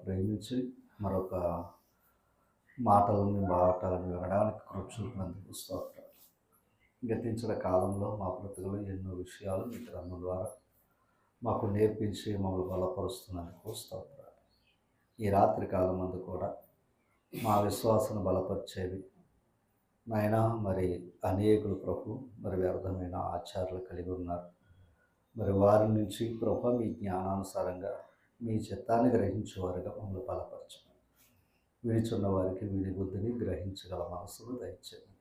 ప్రేమించి మరొక మాటలను వినడానికి కృప చూపినందుకు స్తోత్రం. గతించిన కాలంలో మా బ్రతుకులో ఎన్నో విషయాలు మీ గ్రంథం ద్వారా మాకు నేర్పించి మమ్మల్ని బలపరుస్తున్నందుకు స్తోత్రాలు. ఈ రాత్రి కాలం మందు కూడా మా విశ్వాసాన్ని బలపరిచేవి నాయన. మరి అనేకులు ప్రభు మరి వ్యర్థమైన ఆచారాలు కలిగి ఉన్నారు. మరి వారి నుంచి ప్రభు మీ జ్ఞానానుసారంగా మీ చిత్తాన్ని గ్రహించేవారుగా మమ్మల్ని బలపరచండి. విడిచున్న వారికి విధి బుద్ధిని గ్రహించగల మనసును దయచేయండి.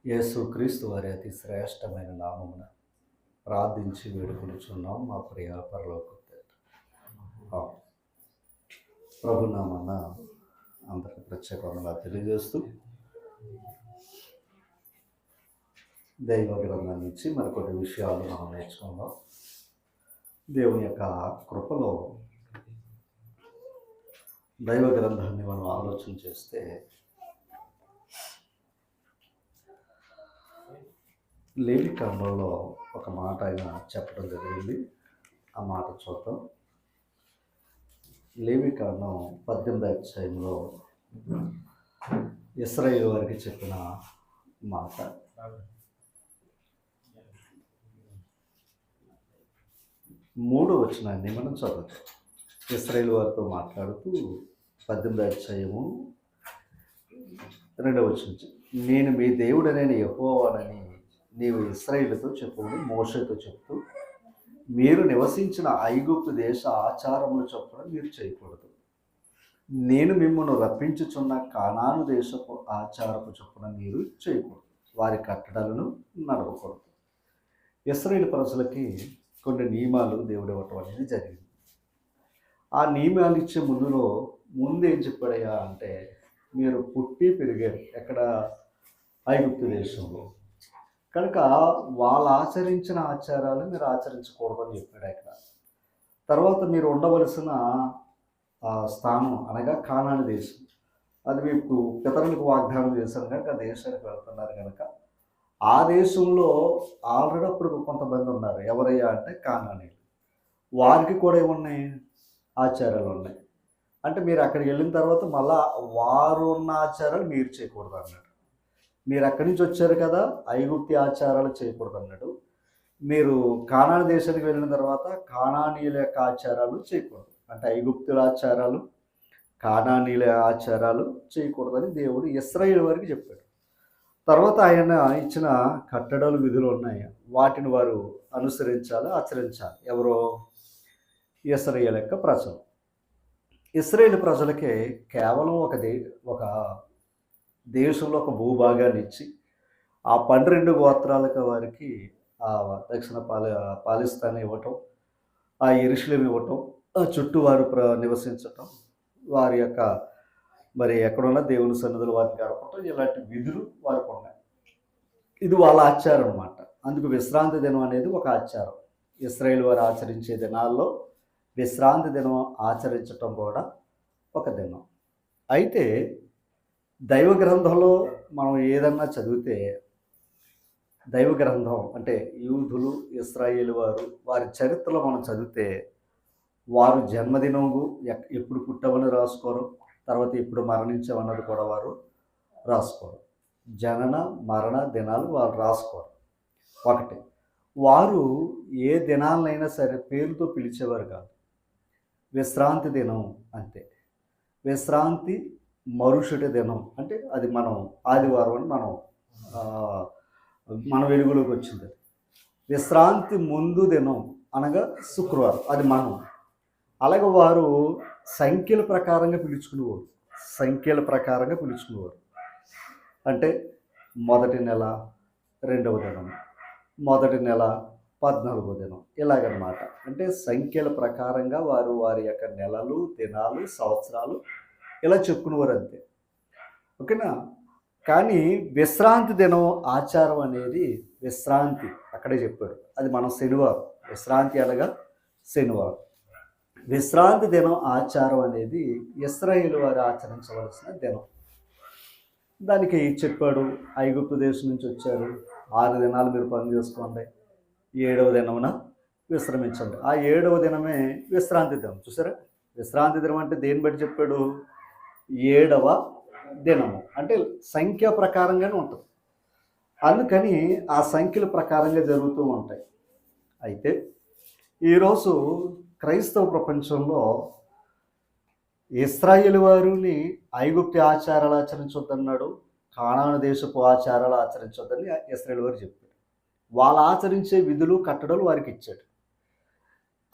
యేసుక్రీస్తు వారి అతి శ్రేష్టమైన నామమున ప్రార్థించి వేడుకొనుచున్నాం మా ప్రియ పరలోక తండ్రి. ప్రభు నామన్న అందరికి ప్రత్యేకంగా తెలియజేస్తూ దైవ గ్రంథం నుంచి మరికొన్ని విషయాలు మనం నేర్చుకుందాం. దేవుని యొక్క కృపలో దైవ గ్రంథాన్ని మనం ఆలోచన చేస్తే లేవికాండంలో ఒక మాట ఆయన చెప్పడం జరిగింది. ఆ మాట చూద్దాం. లేవికాండం 18వ అధ్యాయంలో ఇశ్రాయేలు వారికి చెప్పిన మాట. 3వ వచనాన్ని మనం చదువుతాం. ఇశ్రాయేలు వారితో మాట్లాడుతూ 18వ అధ్యాయము 2వ వచనం, నేను మీ దేవుడనైన యెహోవానని నీవు ఇశ్రాయేలుతో చెప్పుకుని మోషేతో చెప్తూ, మీరు నివసించిన ఐగుప్తు దేశ ఆచారములు చొప్పున మీరు చేయకూడదు. నేను మిమ్మల్ని రప్పించుచున్న కానాను దేశపు ఆచారపు చొప్పున మీరు చేయకూడదు. వారి కట్టడలను నడవకూడదు. ఇశ్రాయేలు ప్రజలకి కొన్ని నియమాలు దేవుడు ఇవ్వటం అనేది జరిగింది. ఆ నియమాలు ఇచ్చే ముందు ఏం చెప్పాడయ్యా అంటే, మీరు పుట్టి పెరిగారు ఎక్కడ? ఐగుప్తు దేశంలో. కనుక వాళ్ళు ఆచరించిన ఆచారాలు మీరు ఆచరించకూడదని చెప్పాడు అక్కడ. తర్వాత మీరు ఉండవలసిన స్థానం అనగా కానాను దేశం, అది మీకు పితరులకు వాగ్దానం చేశారు కనుక ఆ దేశానికి వెళ్తున్నారు కనుక ఆ దేశంలో ఆల్రెడీ అప్పుడు కొంతమంది ఉన్నారు. ఎవరయ్యా అంటే కానానీయులు. వారికి కూడా ఏమున్నాయి? ఆచారాలు ఉన్నాయి. అంటే మీరు అక్కడికి వెళ్ళిన తర్వాత మళ్ళా వారు ఉన్న ఆచారాలు మీరు చేయకూడదు అన్నాడు. మీరు అక్కడి నుంచి వచ్చారు కదా, ఐగుప్తి ఆచారాలు చేయకూడదు అన్నాడు. మీరు కానాను దేశానికి వెళ్ళిన తర్వాత కానానీయుల యొక్క ఆచారాలు చేయకూడదు. అంటే ఐగుప్తుల ఆచారాలు, కానానీయుల ఆచారాలు చేయకూడదని దేవుడు ఇశ్రాయేలు వారికి చెప్పాడు. తర్వాత ఆయన ఇచ్చిన కట్టడలు విధులు ఉన్నాయి. వాటిని వారు అనుసరించాలి, ఆచరించాలి. ఎవరో? ఇశ్రాయేలు యొక్క ప్రజలు. ఇశ్రాయేలు ప్రజలకే కేవలం ఒక దేశంలో ఒక భూభాగాన్ని ఇచ్చి ఆ 12 గోత్రాలకు వారికి ఆ దక్షిణ పాలిస్తాన్ ఇవ్వటం, ఆ యెరూషలేము ఇవ్వటం, చుట్టూ వారు నివసించటం, వారి యొక్క మరి ఎక్కడున్న దేవుని సన్నిధులు వారిని గడపటం, ఇలాంటి విధులు వారికి ఉన్నాయి. ఇది వాళ్ళ ఆచారం అన్నమాట. అందుకు విశ్రాంతి దినం అనేది ఒక ఆచారం. ఇశ్రాయేలు వారు ఆచరించే దినాల్లో విశ్రాంతి దినం ఆచరించటం కూడా ఒక దినం. అయితే దైవ గ్రంథంలో మనం ఏదన్నా చదివితే, దైవ గ్రంథం అంటే యూదులు ఇశ్రాయేలు వారి చరిత్రలో మనం చదివితే, వారు జన్మదినము ఎప్పుడు పుట్టవని రాసుకోరు, తర్వాత ఎప్పుడు మరణించామన్నది కూడా వారు రాసుకోరు. జనన మరణ దినాలు వారు రాసుకోరు. ఒకటి, వారు ఏ దినాలనైనా సరే పేరుతో పిలిచేవారు కాదు. విశ్రాంతి దినం అంతే. విశ్రాంతి మరుసటి దినం అంటే అది మనం ఆదివారం అని మన వెలుగులోకి వచ్చింది. విశ్రాంతి ముందు దినం అనగా శుక్రవారం, అది మనం. అలాగే వారు సంఖ్యల ప్రకారంగా పిలుచుకునేవారు. అంటే మొదటి నెల 2వ దినం, మొదటి నెల 14వ దినం, ఇలాగనమాట. అంటే సంఖ్యల ప్రకారంగా వారు వారి యొక్క నెలలు, దినాలు, సంవత్సరాలు ఇలా చెప్పుకునేవారు అంతే. ఓకేనా? కానీ విశ్రాంతి దినం ఆచారం అనేది విశ్రాంతి అక్కడే చెప్పాడు. అది మనం శనివారం. విశ్రాంతి అనగా శనివారం. విశ్రాంతి దినం ఆచారం అనేది ఇశ్రాయేలు వారు ఆచరించవలసిన దినం. దానికి చెప్పాడు, ఐగుప్తు దేశం నుంచి వచ్చారు, 6 దినాలు మీరు పని చేసుకోండి, 7వ దినమున విశ్రమించండి. ఆ 7వ దినమే విశ్రాంతి దినం. చూసారా? విశ్రాంతి దినం అంటే దేన్ని బట్టి చెప్పాడు? 7వ దినము అంటే సంఖ్య ప్రకారంగానే ఉంటుంది. అందుకని ఆ సంఖ్యల ప్రకారంగా జరుగుతూ ఉంటాయి. అయితే ఈరోజు క్రైస్తవ ప్రపంచంలో ఇశ్రాయేలు వారిని ఐగుప్తు ఆచారాలు ఆచరించొద్దన్నాడు, కానాను దేశపు ఆచారాలు ఆచరించొద్దని ఇశ్రాయేలు వారు చెప్పారు. వాళ్ళు ఆచరించే విధులు కట్టడలు వారికి ఇచ్చాడు.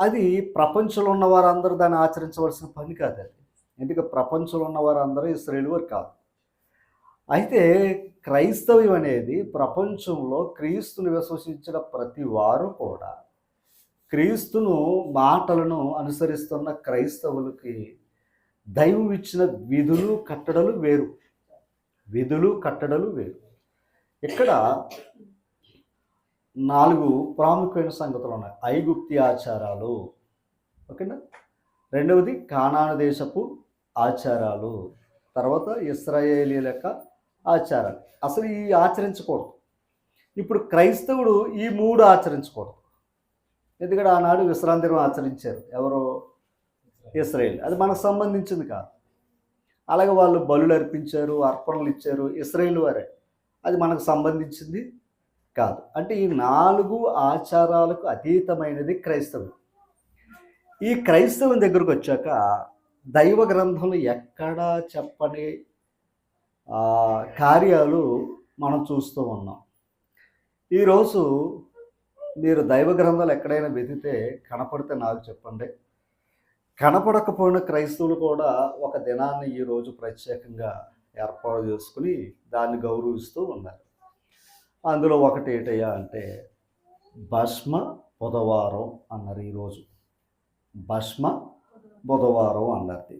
అది ప్రపంచంలో ఉన్న వారందరూ దాన్ని ఆచరించవలసిన పని కాదు అది. ఎందుకంటే ప్రపంచంలో ఉన్న వారందరూ ఇశ్రాయేలు వారు కాదు. అయితే క్రైస్తవ్యం అనేది ప్రపంచంలో క్రీస్తును విశ్వసించిన ప్రతి వారు కూడా క్రీస్తును మాటలను అనుసరిస్తున్న క్రైస్తవులకి దైవం ఇచ్చిన విధులు కట్టడలు వేరు. విధులు కట్టడలు వేరు. ఇక్కడ 4 ప్రాముఖ్యమైన సంగతులు ఉన్నాయి. ఐగుప్తి ఆచారాలు, ఓకేనా. రెండవది కానాను దేశపు ఆచారాలు, తర్వాత ఇశ్రాయేలీల యొక్క ఆచారాలు. అసలు ఈ ఆచరించకూడదు. ఇప్పుడు క్రైస్తవుడు ఈ 3 ఆచరించకూడదు. ఎందుకంటే ఆనాడు విశ్రాంతి దినం ఆచరించారు ఎవరు? ఇశ్రాయేల్. అది మనకు సంబంధించింది కాదు. అలాగే వాళ్ళు బలులు అర్పించారు, అర్పణలు ఇచ్చారు, ఇశ్రాయేలు వారే. అది మనకు సంబంధించింది కాదు. అంటే ఈ 4 ఆచారాలకు అతీతమైనది క్రైస్తవం. ఈ క్రైస్తవం దగ్గరకు వచ్చాక దైవ గ్రంథంలో ఎక్కడా చెప్పని కార్యాలు మనం చూస్తూ ఉన్నాం. ఈరోజు మీరు దైవ గ్రంథాలు ఎక్కడైనా వెతికితే కనపడితే నాకు చెప్పండి. కనపడకపోయిన క్రైస్తవులు కూడా ఒక దినాన్ని ఈరోజు ప్రత్యేకంగా ఏర్పాటు చేసుకుని దాన్ని గౌరవిస్తూ ఉన్నారు. అందులో ఒకటి ఏంటయ్యా అంటే భస్మ బుధవారం అన్నారు. ఈరోజు భస్మ బుధవారం అన్నారు.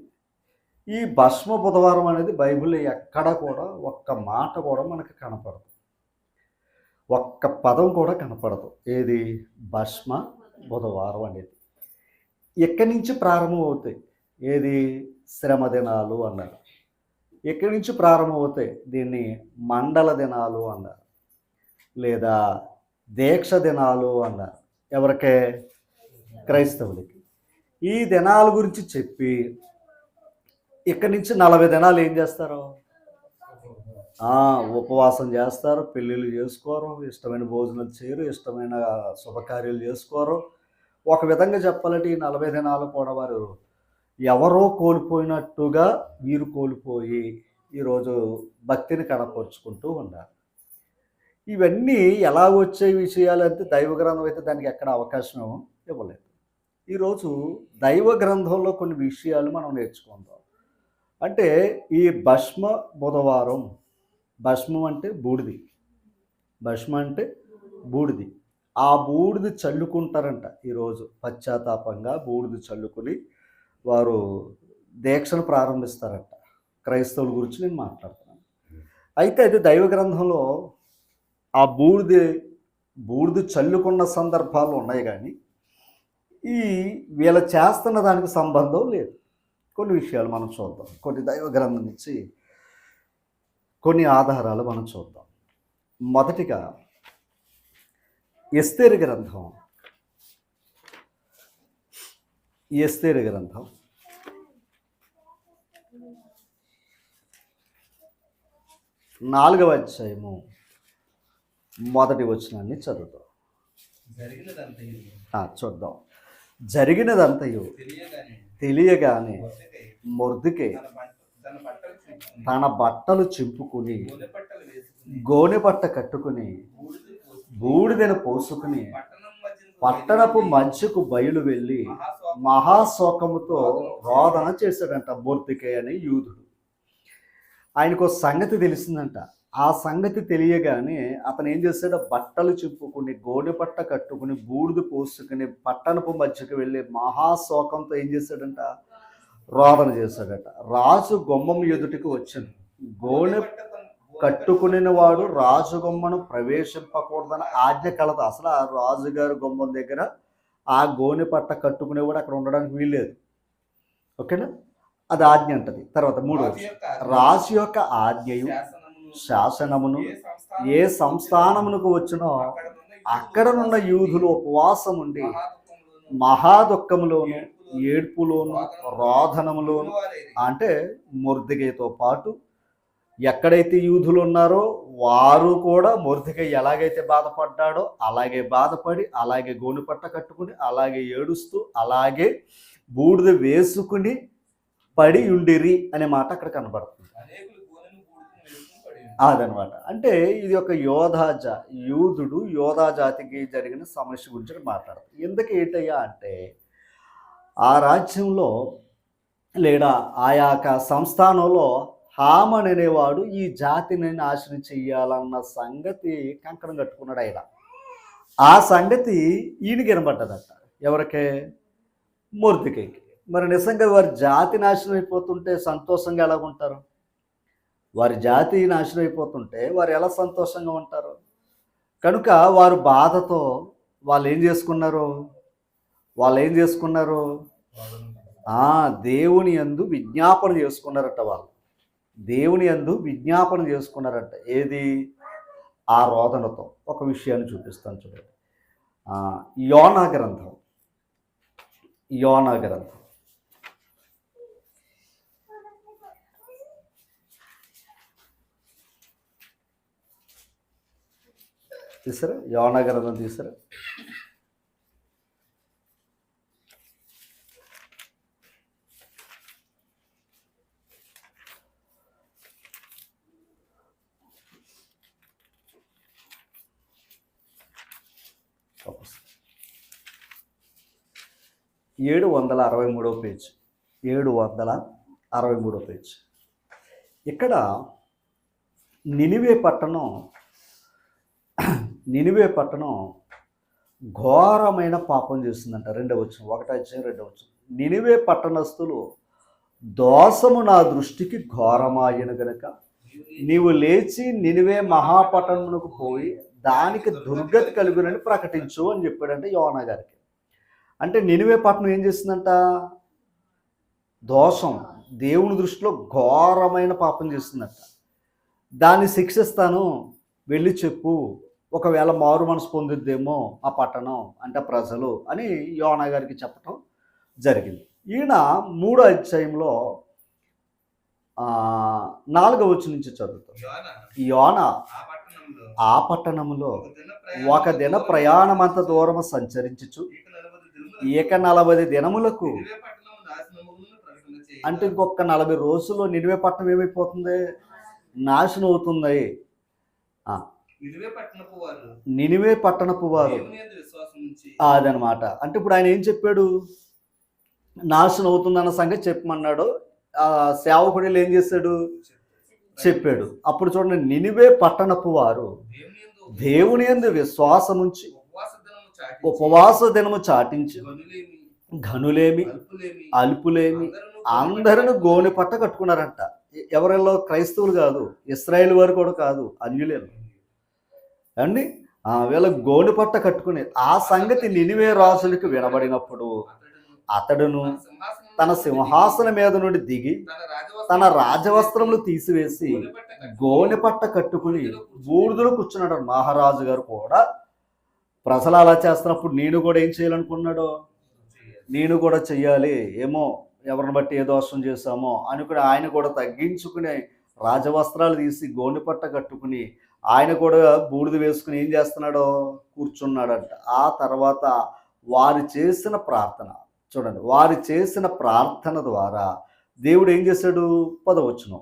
ఈ భస్మ బుధవారం అనేది బైబిల్లో ఎక్కడ కూడా ఒక్క మాట కూడా మనకు కనపడదు, ఒక్క పదం కూడా కనపడదు. ఏది? భస్మ బుధవారం అనేది. ఎక్కడి నుంచి ప్రారంభం అవుతాయి? ఏది? శ్రమ దినాలు అన్నారు. ఎక్కడి నుంచి ప్రారంభం అవుతాయి? దీన్ని మండల దినాలు అన్నారు, లేదా దీక్ష దినాలు అన్నారు. ఎవరికే? క్రైస్తవులకి. ఈ దినాల గురించి చెప్పి ఇక్కడి నుంచి 40 దినాలు ఏం చేస్తారు? ఉపవాసం చేస్తారు, పెళ్ళిళ్ళు చేసుకోరు, ఇష్టమైన భోజనాలు చేయరు, ఇష్టమైన శుభకార్యాలు చేసుకోరు. ఒక విధంగా చెప్పాలంటే ఈ 40 దినాలు కూడా వారు ఎవరో కోల్పోయినట్టుగా వీరు కోల్పోయి ఈరోజు భక్తిని కనపరుచుకుంటూ ఉన్నారు. ఇవన్నీ ఎలా వచ్చే విషయాలంటే దైవ గ్రంథం అయితే దానికి ఎక్కడ అవకాశం ఇవ్వలేదు. ఈరోజు దైవ గ్రంథంలో కొన్ని విషయాలు మనం నేర్చుకుందాం. అంటే ఈ భస్మ బుధవారం, భస్మం అంటే బూడిది, భస్మ అంటే బూడిది. ఆ బూడిది చల్లుకుంటారంట. ఈరోజు పశ్చాత్తాపంగా బూడిది చల్లుకుని వారు దీక్షను ప్రారంభిస్తారంట. క్రైస్తవుల గురించి నేను మాట్లాడుతున్నాను. అయితే అది దైవ గ్రంథంలో ఆ బూడిది చల్లుకున్న సందర్భాలు ఉన్నాయి, కానీ ఈ వీళ్ళ చేస్తున్న దానికి సంబంధం లేదు. కొన్ని విషయాలు మనం చూద్దాం. కొన్ని దైవ గ్రంథం నుంచి కొన్ని ఆధారాలు మనం చూద్దాం. మొదటిగా ఎస్తేరు గ్రంథం. ఎస్తేరు గ్రంథం 4వ అధ్యాయము 1వ వచనాన్ని చదువుతాం. చూద్దాం. జరిగినదంతయు తెలియగానే మొర్దెకై తన బట్టలు చింపుకుని గోనె పట్ట కట్టుకుని బూడిదను పోసుకుని పట్టణపు మధ్యకు బయలు వెళ్ళి మహాశోకముతో రోదన చేశాడంట. మొర్దెకై అనే యూదుడు. ఆయనకు సంగతి తెలిసిందంట. ఆ సంగతి తెలియగానే అతను ఏం చేశాడో బట్టలు చింపుకుని గోనె పట్ట కట్టుకుని బూడిద పోసుకుని పట్టణపు మధ్యకు వెళ్ళి మహాశోకంతో ఏం చేశాడంట? రోదన చేశాడట. రాజు గుమ్మం ఎదుటికి వచ్చాను. గోనె కట్టుకుని వాడు రాజు గుమ్మను ప్రవేశింపకూడదని ఆజ్ఞ కలదు. అసలు ఆ రాజుగారి గుమ్మం దగ్గర ఆ గోనె పట్ట కట్టుకునేవాడు అక్కడ ఉండడానికి వీల్లేదు. ఓకేనా? అది ఆజ్ఞ అంటది. తర్వాత 3వ రాజు యొక్క ఆజ్ఞయు శాసనమును ఏ సంస్థానమునకు వచ్చినో అక్కడనున్న యూదులు ఉపవాసం ఉండి మహాదుఃఖములోను ఏడ్పులోను రోదనములోను, అంటే మొర్దెకైతో పాటు ఎక్కడైతే యూదులు ఉన్నారో వారు కూడా మొర్దెకై ఎలాగైతే బాధపడ్డాడో అలాగే బాధపడి, అలాగే గోనెపట్ట కట్టుకుని, అలాగే ఏడుస్తూ, అలాగే బూడిద వేసుకుని పడి ఉండిరి అనే మాట అక్కడ కనబడుతుంది. అదనమాట. అంటే ఇది ఒక యూదుడు యోధా జాతికి జరిగిన సమస్య గురించి మాట్లాడతారు. ఎందుకు ఏంటయ్యా అంటే ఆ రాజ్యంలో లేదా ఆయా సంస్థానంలో హామన్ అనేవాడు ఈ జాతిని నాశనం చెయ్యాలన్న సంగతి కంకణం కట్టుకున్నాడు ఆయన. ఆ సంగతి ఈయనకి వినబడ్డదట. ఎవరికే? మొర్దెకైకి. మరి నిజంగా వారి జాతి నాశనం అయిపోతుంటే సంతోషంగా ఎలా ఉంటారు? వారి జాతి నాశనం అయిపోతుంటే వారు ఎలా సంతోషంగా ఉంటారు? కనుక వారు బాధతో వాళ్ళు ఏం చేసుకున్నారు? దేవుని యందు విజ్ఞాపన చేసుకున్నారట. వాళ్ళు దేవుని యందు విజ్ఞాపన చేసుకున్నారట. ఏది? ఆ రోదనతో. ఒక విషయాన్ని చూపిస్తాను చూడండి. యోనా గ్రంథం తీసారా? యోనా గ్రంథం తీసారా? ఏడు 763వ పేజ్. 763వ పేజ్. ఇక్కడ నినివే పట్టణం ఘోరమైన పాపం చేస్తుందంట. 2వ వచనం, 1వ అధ్యాయం 2వ వచనం. నినివే పట్టణస్థులు దోషము నా దృష్టికి ఘోరమాయను గనుక నీవు లేచి నినివే మహాపట్టణమునకు పోయి దానికి దుర్గతి కలుగునని ప్రకటించు అని చెప్పాడంటే యోనా గారికి. అంటే నినివే పట్టణం ఏం చేస్తుందంట? దోషం, దేవుని దృష్టిలో ఘోరమైన పాపం చేస్తుందంట. దాన్ని శిక్షిస్తాను, వెళ్ళి చెప్పు, ఒకవేళ మారు మనసు పొందిద్దేమో ఆ పట్టణం అంటే ప్రజలు అని యోనా గారికి చెప్పటం జరిగింది. ఈయన 3వ అధ్యాయంలో 4వ వచనం నుంచి చదువుతాం. యోనా ఆ పట్టణంలో ఒక దిన ప్రయాణమంత దూరము సంచరించుచు ఇక 40 దినములకు, అంటే ఇంకొక 40 రోజుల్లో నినివే పట్టణం ఏమైపోతుంది? నాశనం అవుతుంది. నినివే పట్టణపు వారు అదనమాట. అంటే ఇప్పుడు ఆయన ఏం చెప్పాడు? నాశనం అవుతుందన్న సంగతి చెప్పమన్నాడు. సేవకుడు ఏం చేశాడు? చెప్పాడు. అప్పుడు చూడండి, నినివే పట్టణపు వారు దేవుని యందు విశ్వాసముంచి ఉపవాస దినము చాటించి ఘనులేమి అల్పులేమి అందరిని గోనె పట్ట కట్టుకున్నారంట. ఎవరెల్లో? క్రైస్తవులు కాదు, ఇశ్రాయేలు వారు కూడా కాదు, అన్యులేను అండి. వీళ్ళ గోనె పట్ట కట్టుకునే ఆ సంగతి నినివే రాజులకు వినబడినప్పుడు అతడును తన సింహాసనం మీద నుండి దిగి తన రాజవస్త్రములు తీసివేసి గోనె పట్ట కట్టుకుని బూడిదలో కూర్చున్నాడు. మహారాజు గారు కూడా ప్రజలు అలా చేస్తున్నప్పుడు నేను కూడా ఏం చేయాలనుకున్నాడో? నేను కూడా చెయ్యాలి, ఏమో ఎవరిని బట్టి ఏ దోషం చేశామో అనుకుని ఆయన కూడా తగ్గించుకుని రాజవస్త్రాలు తీసి గోనె పట్ట కట్టుకుని ఆయన కూడా బూడిద వేసుకుని ఏం చేస్తున్నాడో? కూర్చున్నాడంట. ఆ తర్వాత వారు చేసిన ప్రార్థన చూడండి, వారు చేసిన ప్రార్థన ద్వారా దేవుడు ఏం చేశాడు? 10వ వచనం,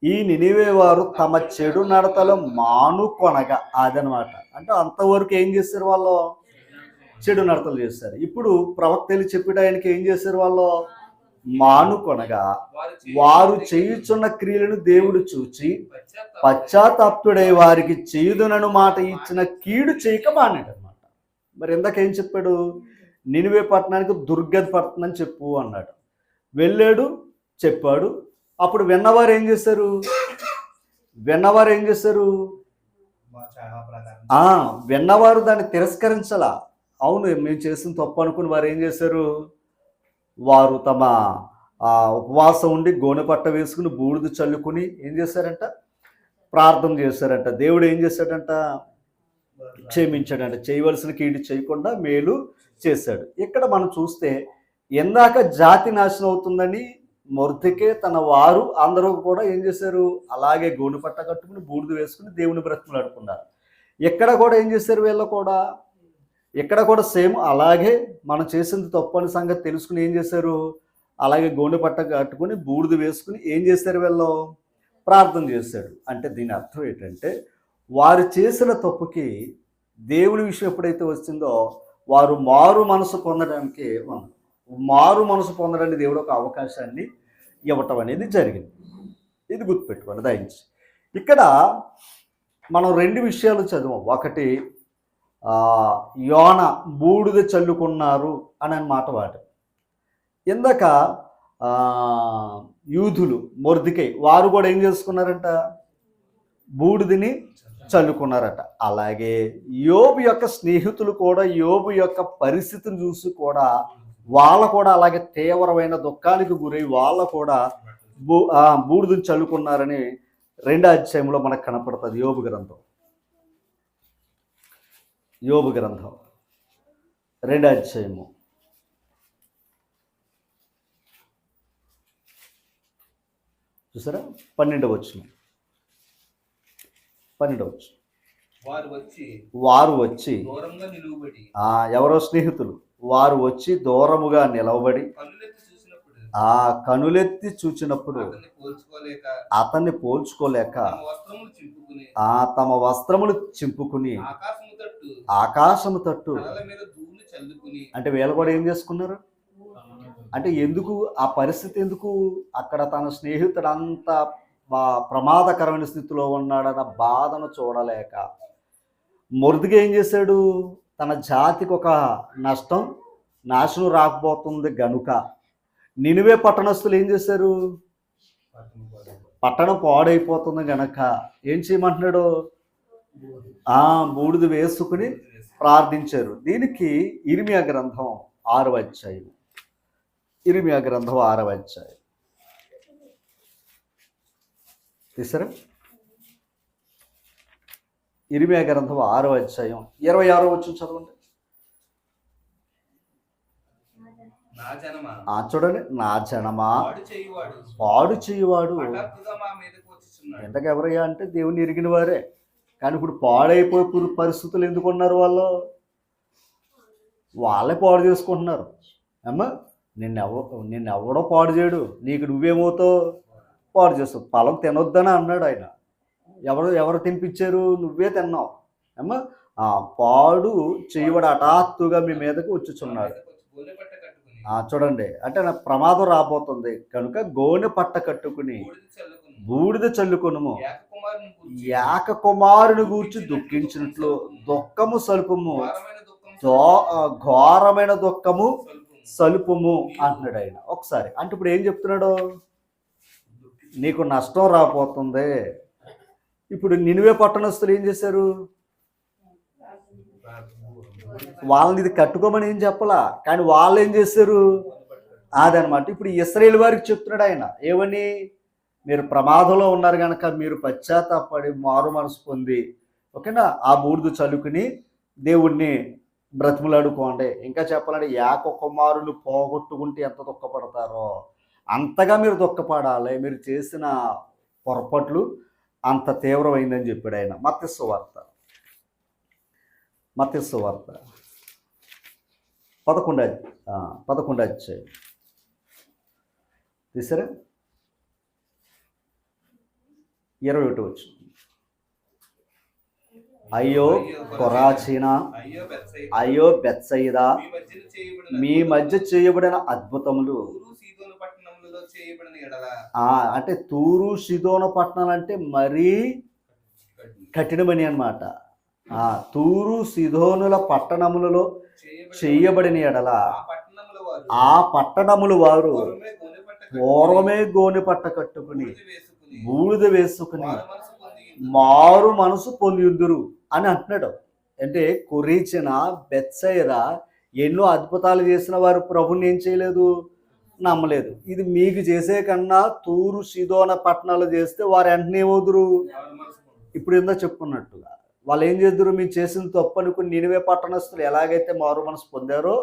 ఈ నినివే వారు తమ చెడు నడతలు మానుకొనగా. అదనమాట. అంటే అంతవరకు ఏం చేశారు? వాళ్ళు చెడు నడతలు చేశారు. ఇప్పుడు ప్రవక్తలు చెప్పిన ఆయనకి ఏం చేశారు? వాళ్ళు మానుకొనగా వారు చేయుచున్న క్రియలను దేవుడు చూచి పశ్చాత్తాప్తుడై వారికి చేయుదునను మాట ఇచ్చిన కీడు చేయక మానేడు అనమాట. మరి ఇందాకేం చెప్పాడు? నినివే పట్టణానికి దుర్గతి పడుతుందని చెప్పు అన్నాడు. వెళ్ళాడు, చెప్పాడు. అప్పుడు విన్నవారు ఏం చేశారు? విన్నవారు దాన్ని తిరస్కరించలా. అవును, మేము చేసిన తప్పు అనుకుని వారు ఏం చేశారు? వారు తమ ఉపవాసం ఉండి గోనె పట్ట వేసుకుని బూడిద చల్లుకుని ఏం చేశారంట? ప్రార్థన చేశారంట. దేవుడు ఏం చేశాడంట? క్షమించాడంట. చేయవలసిన కీడు చేయకుండా మేలు చేశాడు. ఇక్కడ మనం చూస్తే ఎందాక జాతి నాశనం అవుతుందని మొర్దెకే తన వారు అందరూ కూడా ఏం చేశారు, అలాగే గోను పట్ట కట్టుకుని బూడిద వేసుకుని దేవుని బ్రతిమలాడుకున్నారు. ఎక్కడ కూడా ఏం చేశారు వీళ్ళు కూడా, ఇక్కడ కూడా సేమ్ అలాగే మనం చేసింది తప్పు అని సంగతి తెలుసుకుని ఏం చేశారు, అలాగే గోను పట్ట కట్టుకుని బూడిద వేసుకుని ఏం చేశారు, వీళ్ళు ప్రార్థన చేశాడు. అంటే దీని అర్థం ఏంటంటే వారు చేసిన తప్పుకి దేవుని విషయం ఎప్పుడైతే వచ్చిందో వారు మారు మనసు పొందడానికి దేవుడు ఒక అవకాశాన్ని ఇవ్వటం అనేది జరిగింది. ఇది గుర్తుపెట్టుకోండి దయించి. ఇక్కడ మనం 2 విషయాలు చదివాం. ఒకటి యోన బూడిద చల్లుకున్నారు అని మాట వాడు. ఇందాక యూదులు మొర్దెకై వారు కూడా ఏం చేసుకున్నారంట, బూడిదని చల్లుకున్నారట. అలాగే యోబు యొక్క స్నేహితులు కూడా యోబు యొక్క పరిస్థితిని చూసి కూడా వాళ్ళ కూడా అలాగే తీవ్రమైన దుఃఖానికి గురై వాళ్ళ కూడా బూడిదని చల్లుకున్నారని 2వ అధ్యాయంలో మనకు కనపడుతుంది. యోబు గ్రంథం 2వ అధ్యాయము చూసారా, 12వ వచనం. వారు వచ్చి ఎవరో స్నేహితులు వారు వచ్చి దూరముగా నిలవబడి కనులెత్తి చూచినప్పుడు అతన్ని పోల్చుకోలేక తమ వస్త్రములు చింపుకుని ఆకాశము తట్టు, అంటే వీళ్ళు కూడా ఏం చేసుకున్నారు అంటే ఎందుకు ఆ పరిస్థితి, ఎందుకు అక్కడ తన స్నేహితుడు అంత ప్రమాదకరమైన స్థితిలో ఉన్నాడన్న బాధను చూడలేక మొర్దెకై ఏం చేశాడు, తన జాతికి ఒక నాశనం రాకపోతుంది గనుక నినివే పట్టణస్థులు ఏం చేశారు, పట్టణం పాడైపోతుంది గనక ఏం చేయమంటున్నాడు, బూడిద వేసుకుని ప్రార్థించారు. దీనికి ఇర్మియా గ్రంథం 6వ అధ్యాయం. తీసారా, ఇర్మియా గ్రంథం 6వ అధ్యాయం 26వ వచనం చదవండి. చూడండి, నా జనమా పాడు చేయువాడు. ఎంతకు ఎవరయ్యా అంటే దేవుని ఎరిగిన వారే, కానీ ఇప్పుడు పాడైపోయి పరిస్థితులు ఎందుకున్నారు, వాళ్ళే పాడు చేసుకుంటున్నారు. అమ్మా నిన్నెవడో పాడు చేయడు, నీకు నువ్వేమవుతావు, పాడు చేస్తావు. పొలం తినొద్దని అన్నాడు ఆయన. ఎవరు తినిపించారు, నువ్వే తిన్నావు. అమ్మా పాడు చేయవాడు హఠాత్తుగా మీ మీదకు వచ్చుచున్నాడు. చూడండి, అంటే నాకు ప్రమాదం రాబోతుంది కనుక గోనె పట్ట కట్టుకుని బూడిద చల్లుకొనుము, ఏక కుమారుని గూర్చి దుఃఖించినట్లు దుఃఖము సలుపుము, ఘోరమైన దుఃఖము సలుపుము అంటున్నాడు ఆయన. ఒకసారి అంటే ఇప్పుడు ఏం చెప్తున్నాడు, నీకు నష్టం రాబోతుంది. ఇప్పుడు నినివే పట్టణస్థులు ఏం చేశారు, వాళ్ళని ఇది కట్టుకోమని ఏం చెప్పలా, కానీ వాళ్ళు ఏం చేశారు అదనమాట. ఇప్పుడు ఇశ్రాయేలు వారికి చెప్తున్నాడు ఆయన ఏమని, మీరు ప్రమాదంలో ఉన్నారు కనుక మీరు పశ్చాత్తాపడి మారు మనసు పొంది ఓకేనా ఆ బూడిద చల్లుకుని దేవుణ్ణి బ్రతిమలాడుకోండి. ఇంకా చెప్పాలంటే ఏక కుమారులు పోగొట్టుకుంటే ఎంత దుఃఖపడతారో అంతగా మీరు దుఃఖపడాలి, మీరు చేసిన పొరపాట్లు అంత తీవ్రమైందని చెప్పాడు ఆయన. మత్తయి సువార్త 11వ అధ్యాయం తీసారా, 21వ వచనం. అయ్యో కొరాచీనా, అయ్యో బెత్సయిదా, మీ మధ్య చేయబడిన అద్భుతములు. అంటే తూరు సీదోను పట్టణాలు అంటే మరీ కఠినమని అన్నమాట. తూరు సీదోనుల పట్టణములలో చేయబడిన ఎడల ఆ పట్టణములు వారు పూర్వమే గోనె పట్ట కట్టుకుని బూడిద వేసుకుని మారు మనసు పొందిందురు అని అంటున్నాడు. అంటే కొరీచిన బెత్సయిదా ఎన్నో అద్భుతాలు చేసిన వారు ప్రభుని ఏం చేయలేదు, నమ్మలేదు. ఇది మీకు చేసే కన్నా తూరు సీదోన పట్టణాలు చేస్తే వారు వెంటనే వదురు. ఇప్పుడు ఏందో చెప్పుకున్నట్టుగా వాళ్ళు ఏం చేద్దరు, మీరు చేసిన తప్పు అనుకుని నినివే పట్టణస్థులు ఎలాగైతే మారు మనసు పొందారో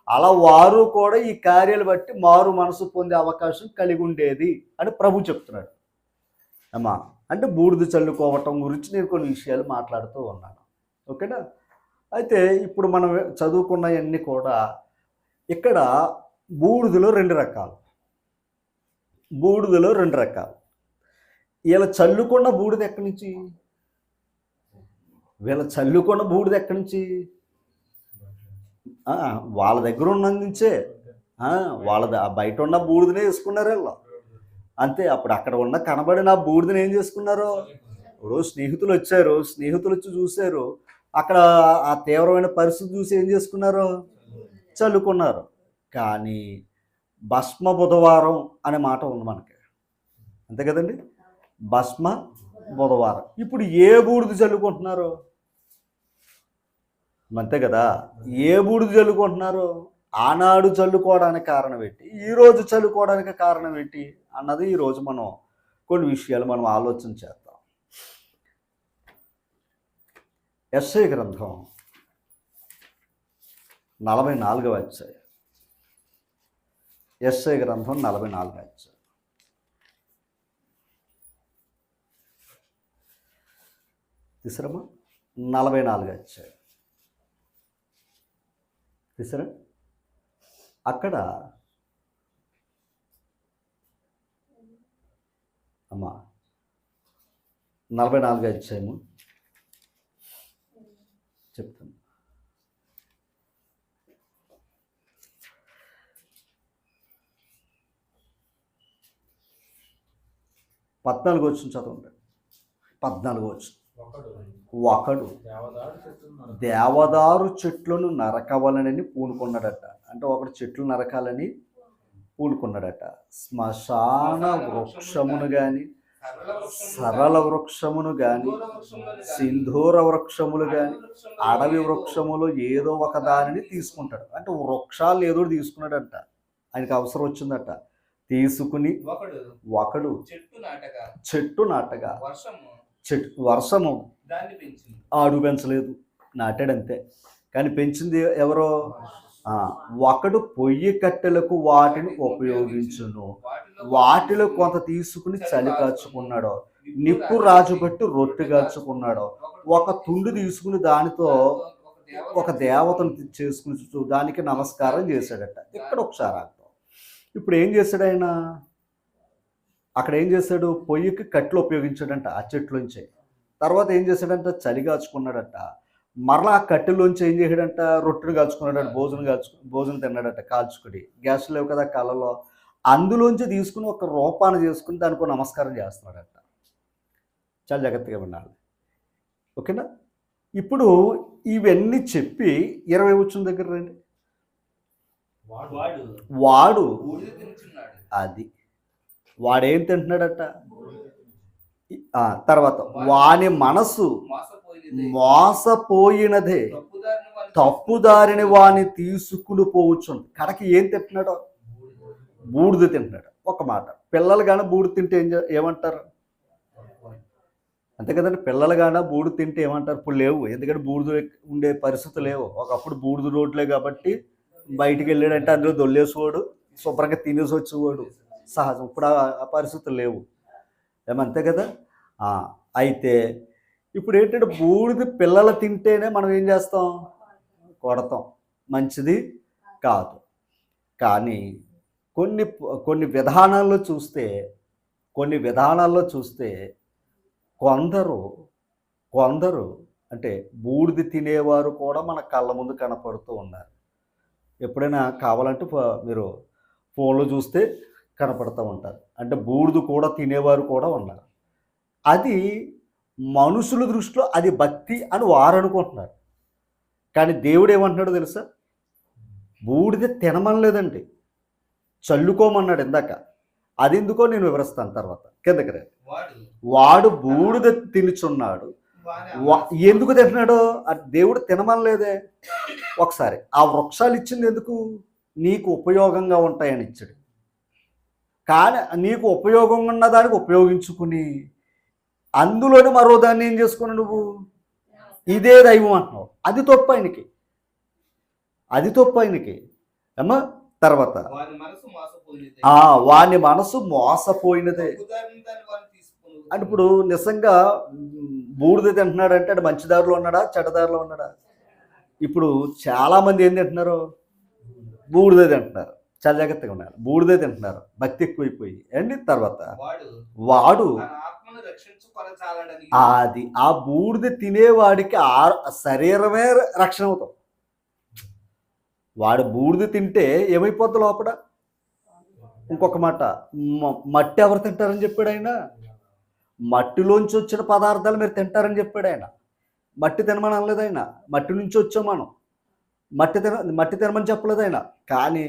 అలా వారు కూడా ఈ కార్యాలు బట్టి మారు మనసు పొందే అవకాశం కలిగి ఉండేది అని ప్రభు చెప్తున్నాడు అమ్మా. అంటే బూడిద చల్లుకోవటం గురించి నేను కొన్ని విషయాలు మాట్లాడుతూ ఉన్నాను. ఓకేనా? అయితే ఇప్పుడు మనం చదువుకున్నవన్నీ కూడా ఇక్కడ బూడిదలో రెండు రకాలు. బూడిదలో రెండు రకాలు. ఇలా చల్లుకున్న బూడిద ఎక్కడి నుంచి? వీళ్ళ చల్లుకున్న బూడిద ఎక్కడి నుంచి? వాళ్ళ దగ్గర ఉన్నందుంచే. వాళ్ళది బయట ఉన్న బూడిదనే వేసుకున్నారు వీళ్ళు అంతే. అప్పుడు అక్కడ ఉన్న కనబడిన బూడిదని ఏం చేసుకున్నారు? ఇప్పుడు స్నేహితులు వచ్చారు, స్నేహితులు వచ్చి చూశారు, అక్కడ ఆ తీవ్రమైన పరిస్థితి చూసి ఏం చేసుకున్నారు? చల్లుకున్నారు. కానీ భస్మ బుధవారం అనే మాట ఉంది మనకి, అంతే కదండి? భస్మ బుధవారం. ఇప్పుడు ఏ బూడిద చల్లుకుంటున్నారు? అంతే కదా. ఏ బూడిద చల్లుకుంటున్నారు? ఆనాడు చల్లుకోవడానికి కారణం ఏంటి, ఈరోజు చల్లుకోవడానికి కారణం ఏంటి అన్నది ఈరోజు మనం కొన్ని విషయాలు మనం ఆలోచన చేద్దాం. యెషయా గ్రంథం 44వ అధ్యాయం. యెషయా గ్రంథం 44వ అధ్యాయం. తీసరమ్మా 44వ అధ్యాయం తీసరా. అక్కడ అమ్మా 44వ అధ్యాయము చెప్తాను. 14 వచ్చిన చదవండి. 14 వచ్చిన. ఒకడు దేవదారు చెట్లను నరకవలనని పూనుకున్నాడట. అంటే ఒకడు చెట్లు నరకాలని పూనుకున్నాడట. శ్మశాన వృక్షమును గాని, సరళ వృక్షమును గాని, సింధూర వృక్షములు గాని, అడవి వృక్షములు ఏదో ఒక దానిని తీసుకుంటాడు. అంటే వృక్షాలు ఏదో తీసుకున్నాడంట. ఆయనకు అవసరం వచ్చిందట. తీసుకుని ఒకడు చెట్టు నాటగా వర్షము ఆడు పెంచలేదు, నాటాడంతే. కానీ పెంచింది ఎవరో? ఒకడు పొయ్యి కట్టెలకు వాటిని ఉపయోగించును, వాటిలో కొంత తీసుకుని చలి కాచుకున్నాడు, నిప్పు రాజు పెట్టి రొట్టె కాచుకున్నాడు, ఒక తుండు తీసుకుని దానితో ఒక దేవతను చేసుకుని దానికి నమస్కారం చేశాడట. ఇక్కడ ఒకసారి అర్థం. ఇప్పుడు ఏం చేశాడు ఆయన? అక్కడ ఏం చేశాడు? పొయ్యికి కట్టెలు ఉపయోగించాడంట ఆ చెట్లోంచే. తర్వాత ఏం చేశాడంట? చలి కాచుకున్నాడట. మరలా ఆ కట్టెలోంచి ఏం చేశాడంట? రొట్టెలు కాల్చుకున్నాడట, భోజనం తిన్నాడట కాల్చుకుని. గ్యాస్ లేవు కదా కళ్ళలో. అందులోంచి తీసుకుని ఒక రూపాన్ని చేసుకుని దానికి నమస్కారం చేస్తున్నాడట. చాలా జాగ్రత్తగా వినాలి. ఓకేనా? ఇప్పుడు ఇవన్నీ చెప్పి 20 వచ్చిన దగ్గర రండి. వాడు అది వాడేం తింటున్నాడట? తర్వాత వాని మనసు మోసపోయినదే, తప్పుదారిని వాని తీసుకుని పోవచ్చుంది. కడకి ఏం తింటున్నాడో? బూడిద తింటున్నాడు. ఒక మాట, పిల్లలు కానీ బూడిద తింటే ఏమంటారు? అంతే కదండి. పిల్లలు కానీ బూడిద తింటే ఏమంటారు? ఇప్పుడు లేవు, ఎందుకంటే బూడిద ఉండే పరిస్థితి లేవు. ఒకప్పుడు బూడిద రోడ్లే కాబట్టి బయటికి వెళ్ళాడంటే అందులో దొల్లేసేవాడు, శుభ్రంగా తినేసి వచ్చేవాడు, సహజం. ఇప్పుడు ఆ పరిస్థితులు లేవు, ఏమంతే కదా. అయితే ఇప్పుడు ఏంటంటే బూడిద పిల్లలు తింటేనే మనం ఏం చేస్తాం? కొడతాం, మంచిది కాదు. కానీ కొన్ని విధానాల్లో చూస్తే కొందరు అంటే బూడిద తినేవారు కూడా మన కళ్ళ ముందు కనపడుతూ ఉన్నారు. ఎప్పుడైనా కావాలంటే మీరు ఫోన్లో చూస్తే కనపడుతూ ఉంటారు. అంటే బూడిద కూడా తినేవారు కూడా ఉన్నారు. అది మనుషుల దృష్టిలో అది భక్తి అని వారు అనుకుంటున్నారు. కానీ దేవుడు ఏమంటున్నాడో తెలుసా? బూడిద తినమనలేదండి, చల్లుకోమన్నాడు ఇందాక. అది ఎందుకో నేను వివరిస్తాను తర్వాత, కిందకి రండి. వాడు బూడిద తినుచున్నాడు. ఎందుకు తింటున్నాడో? దేవుడు తినమనలేదే. ఒకసారి ఆ వృక్షాలు ఇచ్చింది ఎందుకు? నీకు ఉపయోగంగా ఉంటాయని ఇచ్చాడు. కానీ నీకు ఉపయోగంగా ఉన్న దానికి ఉపయోగించుకుని అందులోని మరో దాన్ని ఏం చేసుకుని నువ్వు ఇదే దైవం అంటున్నావు. అది తప్పు ఆయనకి. అమ్మా తర్వాత వాని మనసు మోసపోయినదే, వాని మనసు మోసపోయినదే. తప్పుదారిన దాన్ని వాని తీసుకొని అంటే ఇప్పుడు నిజంగా బూడిద తింటున్నాడంటే అంటే మంచి దారిలో ఉన్నాడా చెడ్డ దారిలో ఉన్నాడా? ఇప్పుడు చాలామంది ఏం తింటున్నారు? బూడిద తింటున్నారు. చాలా జాగ్రత్తగా ఉన్నారు. బూడిదే తింటున్నారు, భక్తి ఎక్కువైపోయి అండి. తర్వాత వాడు తన ఆత్మను రక్షించుకొనజాలడని, అది ఆ బూడిద తినేవాడికి శరీరమే రక్షణ అవుతాం. వాడు బూడిద తింటే ఏమైపోద్ది లోపల? ఇంకొక మాట, మట్టి ఎవరు తింటారని చెప్పాడు ఆయన? మట్టిలోంచి వచ్చిన పదార్థాలు మీరు తింటారని చెప్పాడు ఆయన. మట్టి తినమని అనలేదు ఆయన. మట్టి నుంచి వచ్చాం మనం. మట్టి తినమని చెప్పలేదు ఆయన. కానీ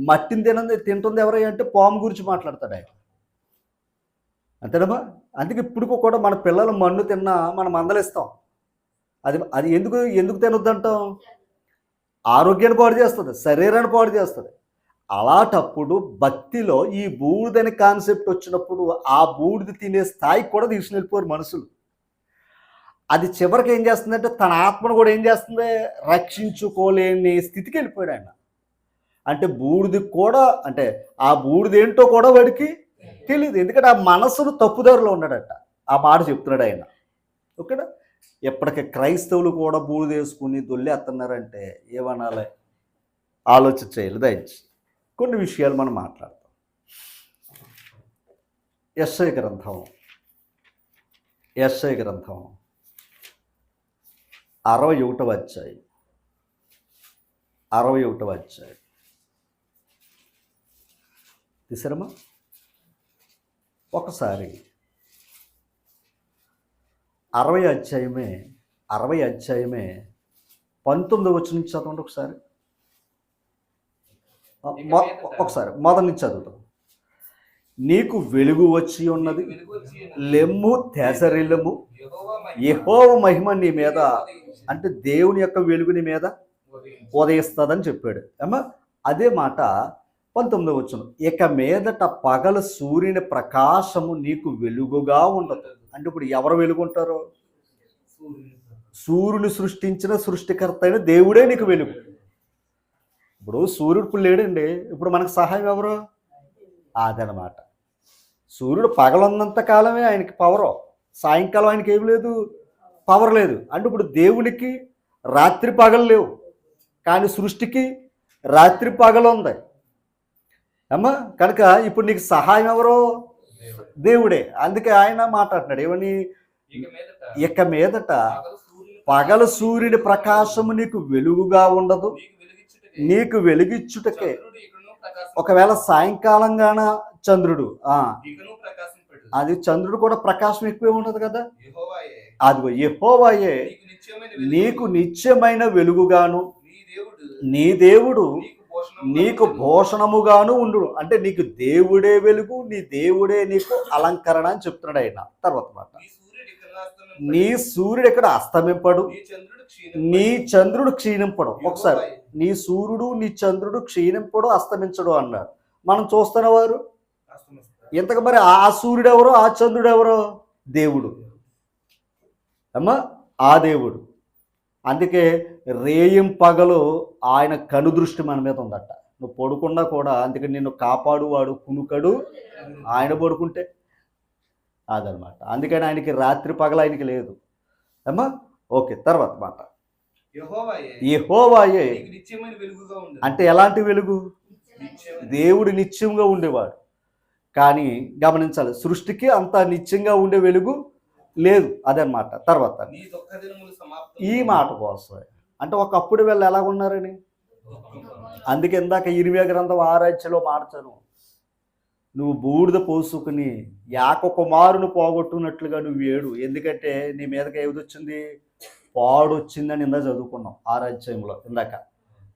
మట్టిని తింటుంది ఎవరై అంటే పాము గురించి మాట్లాడతాడు ఆయన. అంతేనమ్మా? అందుకే ఇప్పుడు కూడా మన పిల్లలు మన్ను తిన్నా మనం మందలిస్తాం. అది అది ఎందుకు తినొద్దంటాం? ఆరోగ్యాన్ని పాడు చేస్తుంది, శరీరాన్ని పాడు చేస్తుంది. అలాంటప్పుడు భక్తిలో ఈ బూడిదని కాన్సెప్ట్ వచ్చినప్పుడు ఆ బూడిద తినే స్థాయికి కూడా తీసుకుని వెళ్ళిపోరు మనుషులు. అది చివరికి ఏం చేస్తుందంటే తన ఆత్మను కూడా ఏం చేస్తుంది? రక్షించుకోలేని స్థితికి వెళ్ళిపోయాడు ఆయన. అంటే బూడిది కూడా అంటే ఆ బూడిద ఏంటో కూడా వాడికి తెలియదు. ఎందుకంటే ఆ మనసును తప్పుదారిలో ఉన్నాడట. ఆ మాట చెప్తున్నాడు ఆయన. ఓకేనా? ఎప్పటికీ క్రైస్తవులు కూడా బూడిద వేసుకుని దొల్లేస్తున్నారంటే ఏమనాలి? ఆలోచన చేయాలి దయచేసి. కొన్ని విషయాలు మనం మాట్లాడతాం. యెషయా గ్రంథం 61వ అధ్యాయం 61వ అధ్యాయం తీసారమ్మా? ఒకసారి 60 అధ్యాయమే 19వ వచనం చదవండి ఒకసారి. ఒకసారి మొదటి నుంచి చదువుతాం. నీకు వెలుగు వచ్చి ఉన్నది, లెమ్ము తేజరిల్లము, యెహోవా మహిమ నీ మీద అంటే దేవుని యొక్క వెలుగు నీ మీద ఉదయిస్తుందని చెప్పాడు. అమ్మా అదే మాట 19వ వచనం. ఇక మీదట పగలు సూర్యుని ప్రకాశము నీకు వెలుగుగా ఉండదు. అంటే ఇప్పుడు ఎవరు వెలుగుంటారు? సూర్యుని సృష్టించిన సృష్టికర్త అయిన దేవుడే నీకు వెలుగు. ఇప్పుడు సూర్యుడు ఇప్పుడు లేడండి. ఇప్పుడు మనకు సహాయం ఎవరు? అదనమాట. సూర్యుడు పగలున్నంత కాలమే ఆయనకి పవరు, సాయంకాలం ఆయనకి ఏమి లేదు, పవర్ లేదు. అంటే ఇప్పుడు దేవునికి రాత్రి పగలు లేవు, కానీ సృష్టికి రాత్రి పగలు ఉంది అమ్మా. కనుక ఇప్పుడు నీకు సహాయం ఎవరో? దేవుడే. అందుకే ఆయన మాట్లాడుతున్నాడు ఏమని? ఇక మీదట పగలు సూర్యుని ప్రకాశము నీకు వెలుగుగా ఉండదు, నీకు వెలుగిచ్చుటకే. ఒకవేళ సాయంకాలంగాన చంద్రుడు అది చంద్రుడు కూడా ప్రకాశం ఎక్కువే ఉండదు కదా. అదిగో యెహోవాయే నీకు నిత్యమైన వెలుగుగాను, నీ దేవుడు నీకు భూషణముగాను ఉండు. అంటే నీకు దేవుడే వెలుగు, నీ దేవుడే నీకు అలంకరణ అని చెప్తున్నాడు ఆయన. తర్వాత మాట, నీ సూర్యుడు ఎక్కడ అస్తమింపడు, నీ చంద్రుడు క్షీణింపడు. ఒకసారి నీ సూర్యుడు నీ చంద్రుడు క్షీణింపడు అస్తమించడు అన్నాడు. మనం చూస్తున్న వారు ఇంతకు మరి ఆ సూర్యుడు ఎవరో ఆ చంద్రుడు ఎవరో? దేవుడు అమ్మా, ఆ దేవుడు. అందుకే రేయం పగలు ఆయన కనుదృష్టి మన మీద ఉందట. నువ్వు పడుకున్నా కూడా అందుకే నిన్ను కాపాడువాడు కునుకడు ఆయన పడుకుంటే. అదనమాట. అందుకని ఆయనకి రాత్రి పగలు ఆయనకి లేదు అమ్మా. ఓకే, తర్వాత మాట, యెహోవాయే అంటే ఎలాంటి వెలుగు? దేవుడు నిత్యంగా ఉండేవాడు. కానీ గమనించాలి, సృష్టికి అంత నిత్యంగా ఉండే వెలుగు లేదు. అదనమాట. తర్వాత ఈ మాట కోసం అంటే ఒకప్పుడు వీళ్ళు ఎలా ఉన్నారని, అందుకే ఇందాక 20 గ్రంథం 6 మార్చను. నువ్వు బూడిద పోసుకుని యాక కుమారుని పోగొట్టున్నట్లుగా నువ్వు ఏడు. ఎందుకంటే నీ మీదకి ఏది వచ్చింది? పాడు వచ్చిందని ఇందాక చదువుకున్నాం 6 అధ్యాయంలో. ఇందాక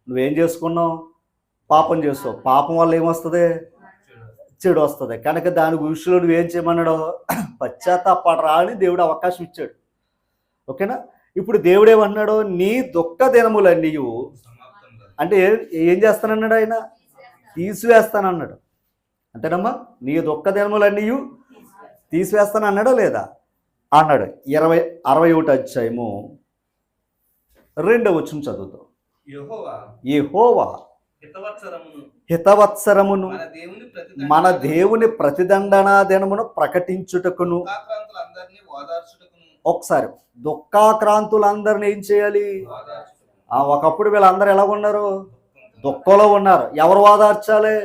నువ్వేం చేసుకున్నావు? పాపం చేస్తావు. పాపం వల్ల ఏమొస్తుంది? చెడు వస్తుంది. కనుక దాని విషయంలో నువ్వేం చేయమన్నాడు? పశ్చాత్తాపడరా అని దేవుడు అవకాశం ఇచ్చాడు. ఓకేనా? ఇప్పుడు దేవుడు ఏమన్నాడు? నీ దుఃఖ దినములన్నీ అంటే ఏం చేస్తానన్నాడు ఆయన? తీసివేస్తానన్నాడు. అంతేనమ్మా? నీ దుఃఖ దినములన్నీ తీసివేస్తాను అన్నాడా లేదా? అన్నాడు. 61 అధ్యాయము 2వ వచనం చదువుతాం. యెహోవా హితవత్సరమును హితవత్సరమును మన దేవుని మన దేవుని ప్రతిదండనా దినమును ప్రకటించుటకును. దుఃఖాక్రాంతులందరినీ ఓదార్చుటకును. ఒకసారి దుఃఖాక్రాంతులందరిని ఏం చేయాలి? ఓదార్చుటకును. ఒకప్పుడు వీళ్ళందరూ ఎలా ఉన్నారు? దుఃఖంలో ఉన్నారు. ఎవరు ఓదార్చాలి?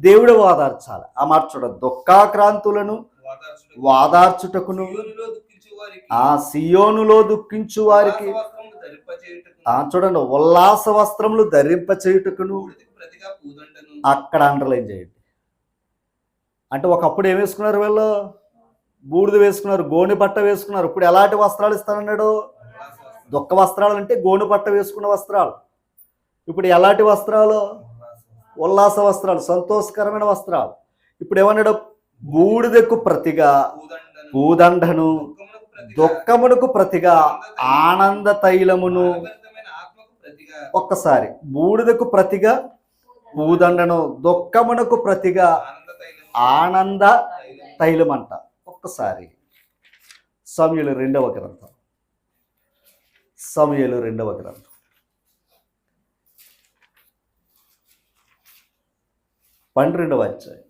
దేవుడు ఓదార్చాలి. ఆ మాట చూడండి, దుఃఖాక్రాంతులను ఓదార్చుటకును. ఓదార్చుటకును. సియోనులో దుఃఖించు వారికి ఆ సియోనులో దుఃఖించు వారికి ఉల్లాస వస్త్రములు ధరింపచేయుటకును. చూడండి, ఉల్లాస వస్త్రములు ధరింప చేయుటకును. బూడిదకు ప్రతిగా పూదండను. అక్కడ అండర్లైన్ చేయండి. అంటే ఒకప్పుడు ఏం వేసుకున్నారు వీళ్ళు? బూడిద వేసుకున్నారు, గోనె పట్ట వేసుకున్నారు. ఇప్పుడు ఎలాంటి వస్త్రాలు ఇస్తానన్నాడు? ఉల్లాస వస్త్రం. దుఃఖ వస్త్రాలు అంటే గోనె పట్ట వేసుకున్న వస్త్రాలు. ఇప్పుడు ఎలాంటి వస్త్రాలు? ఉల్లాస వస్త్రాలు, సంతోషకరమైన వస్త్రాలు. ఇప్పుడు ఏమన్నాడు? బూడిదకు ప్రతిగా పూదండను. పూదండను, దుఃఖమునకు ప్రతిగా దుఃఖమునకు ప్రతిగా ఆనంద తైలమును. ఆనందభరితమైన ఆత్మకు ప్రతిగా ఒక్కసారి, బూడిదకు ప్రతిగా పూదండను, దుఃఖమునకు ప్రతిగా ఆనంద తైలము. ఆనంద తైలం అంట. ఒక్కసారి సమూయేలు 2వ గ్రంథం, సమూయేలు 2వ గ్రంథం 12వ అధ్యాయం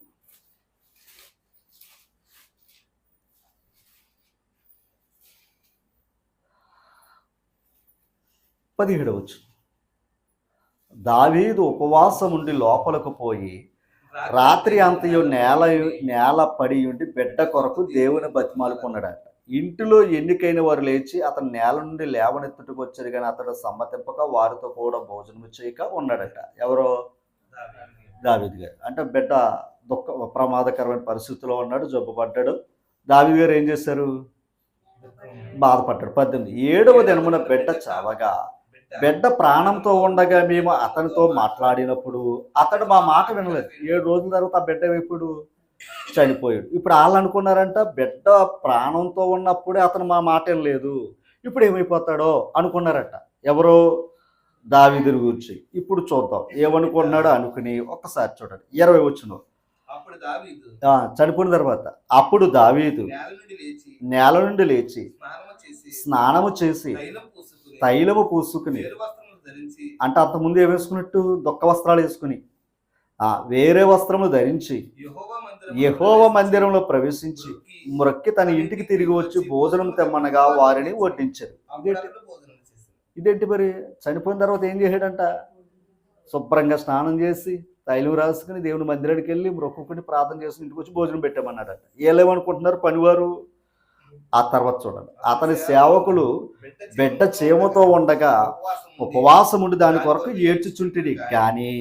17వ వచనం. దావీదు ఉపవాసముండి లోపలకు పోయి రాత్రి అంతయు నేల పడి ఉండి బిడ్డ కొరకు దేవుని బతిమాలుకున్నాడట. ఇంటిలో ఎన్నికైన వారు లేచి అతను నేల నుండి లేవనెత్తుటకు వచ్చారు, కానీ అతడు సమ్మతింపక వారితో కూడా భోజనం చేయక ఉన్నాడట. ఎవరో? దావీదు గారు. అంటే బిడ్డ ప్రమాదకరమైన పరిస్థితిలో ఉన్నాడు, జబ్బు పడ్డాడు. దావీదు గారు ఏం చేశారు? బాధపడ్డాడు. 18. 7వ దినమున బిడ్డ చావగా బిడ్డ ప్రాణంతో ఉండగా మేము అతనితో మాట్లాడినప్పుడు అతడు మా మాట వినలేదు. 7 రోజుల తర్వాత ఆ బిడ్డ ఇప్పుడు చనిపోయాడు. ఇప్పుడు వాళ్ళు అనుకున్నారంట, బిడ్డ ప్రాణంతో ఉన్నప్పుడే అతను మా మాట వినలేదు, ఇప్పుడు ఏమైపోతాడో అనుకున్నారట. ఎవరో? దావీదుని గురించి. ఇప్పుడు చూద్దాం ఏమనుకున్నాడో అనుకుని ఒక్కసారి చూడండి 20వ వచనం. అప్పుడు దావీదు చనిపోయిన తర్వాత అప్పుడు దావీదు నేల నుండి లేచి స్నానము చేసి తైలము పూసుకుని, అంటే అంతకుముందు ఏం వేసుకున్నట్టు? దుఃఖ వస్త్రాలు వేసుకుని వేరే వస్త్రములు ధరించి యెహోవా మందిరంలో ప్రవేశించి మ్రొక్కి తన ఇంటికి తిరిగి వచ్చి భోజనం తెమ్మనగా వారిని వడ్డించారు. ఇదేంటి మరి? చనిపోయిన తర్వాత ఏం చేశాడంట? శుభ్రంగా స్నానం చేసి తైలం రాసుకుని దేవుని మందిరానికి వెళ్ళి మొక్కుకుని ప్రార్థన చేసుకుని ఇంటికి వచ్చి భోజనం పెట్టామన్నాడట. ఏలేమనుకుంటున్నారు పనివారు? ఆ తర్వాత చూడండి, అతని సేవకులు బిడ్డ చీమతో ఉండగా ఉపవాసం ఉండి దాని కొరకు ఏడ్చుచుంటిరి, కానీ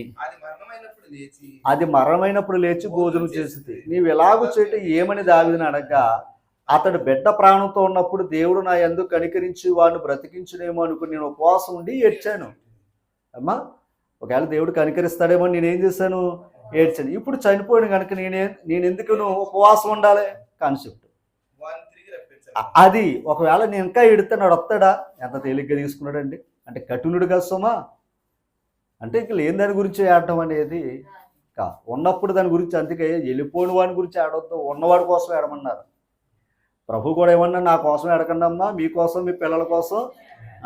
అది మరణమైనప్పుడు లేచి భోజనం చేసింది. నీవు ఎలాగూ చేయటం ఏమని దావీదుని అడగగా, అతడు బిడ్డ ప్రాణంతో ఉన్నప్పుడు దేవుడు నా యందు కనికరించి వాడిని బ్రతికించునేమో అనుకుని నేను ఉపవాసం ఉండి ఏడ్చాను. అమ్మా, ఒకవేళ దేవుడు కనికరిస్తాడేమో నేనేం చేశాను? ఏడ్చాను. ఇప్పుడు చనిపోయాను కనుక నేను ఎందుకు ఉపవాసం ఉండాలి? కాన్సెప్ట్ అది. ఒకవేళ నేను ఇంకా ఎడుతున్నాడు, వస్తాడా? ఎంత తేలిగ్గా తీసుకున్నాడండి. అంటే కఠినుడు కదా సుమా. అంటే ఇంక లేని దాని గురించి ఆడటం అనేది ఉన్నప్పుడు దాని గురించి. అందుకే వెళ్ళిపోయిన వాడి గురించి ఆడవద్దు, ఉన్నవాడి కోసం ఆడమన్నారు. ప్రభు కూడా ఏమన్నా, నా కోసం ఆడకండి అమ్మా, మీకోసం మీ పిల్లల కోసం.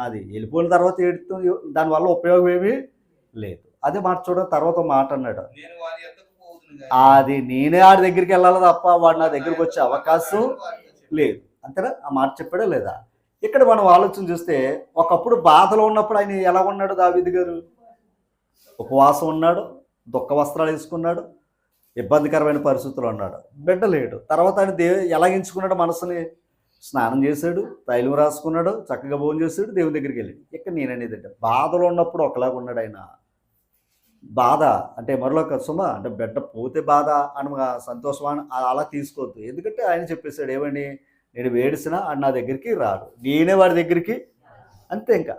అది వెళ్ళిపోయిన తర్వాత ఏడుతూ దానివల్ల ఉపయోగం ఏమీ లేదు. అదే మాట చూడండి, తర్వాత మాట అన్నాడు, అది నేనే ఆడి దగ్గరికి వెళ్ళాలి తప్ప వాడు నా దగ్గరికి వచ్చే అవకాశం లేదు. అంతేనా? ఆ మాట చెప్పాడా లేదా? ఇక్కడ మనం ఆలోచన చూస్తే ఒకప్పుడు బాధలో ఉన్నప్పుడు ఆయన ఎలా ఉన్నాడు? దావీదు గారు ఉపవాసం ఉన్నాడు, దుఃఖ వస్త్రాలు వేసుకున్నాడు, ఇబ్బందికరమైన పరిస్థితుల్లో ఉన్నాడు, బిడ్డ లేడు. తర్వాత ఆయన ఎలా ఎంచుకున్నాడు మనసుని? స్నానం చేశాడు, తైలం రాసుకున్నాడు, చక్కగా భోజనం చేశాడు, దేవుని దగ్గరికి వెళ్ళాడు. ఇక్కడ నేననేది అంటే బాధలో ఉన్నప్పుడు ఒకలాగా ఉన్నాడు ఆయన. బాధ అంటే మరొక సుమ, అంటే బిడ్డ పోతే బాధ అని సంతోషం అలా తీసుకోవద్దు. ఎందుకంటే ఆయన చెప్పేశాడు ఏమని, నేను వేడిసినా ఆయన నా దగ్గరికి రాడు, నేనే వాడి దగ్గరికి. అంతే. ఇంకా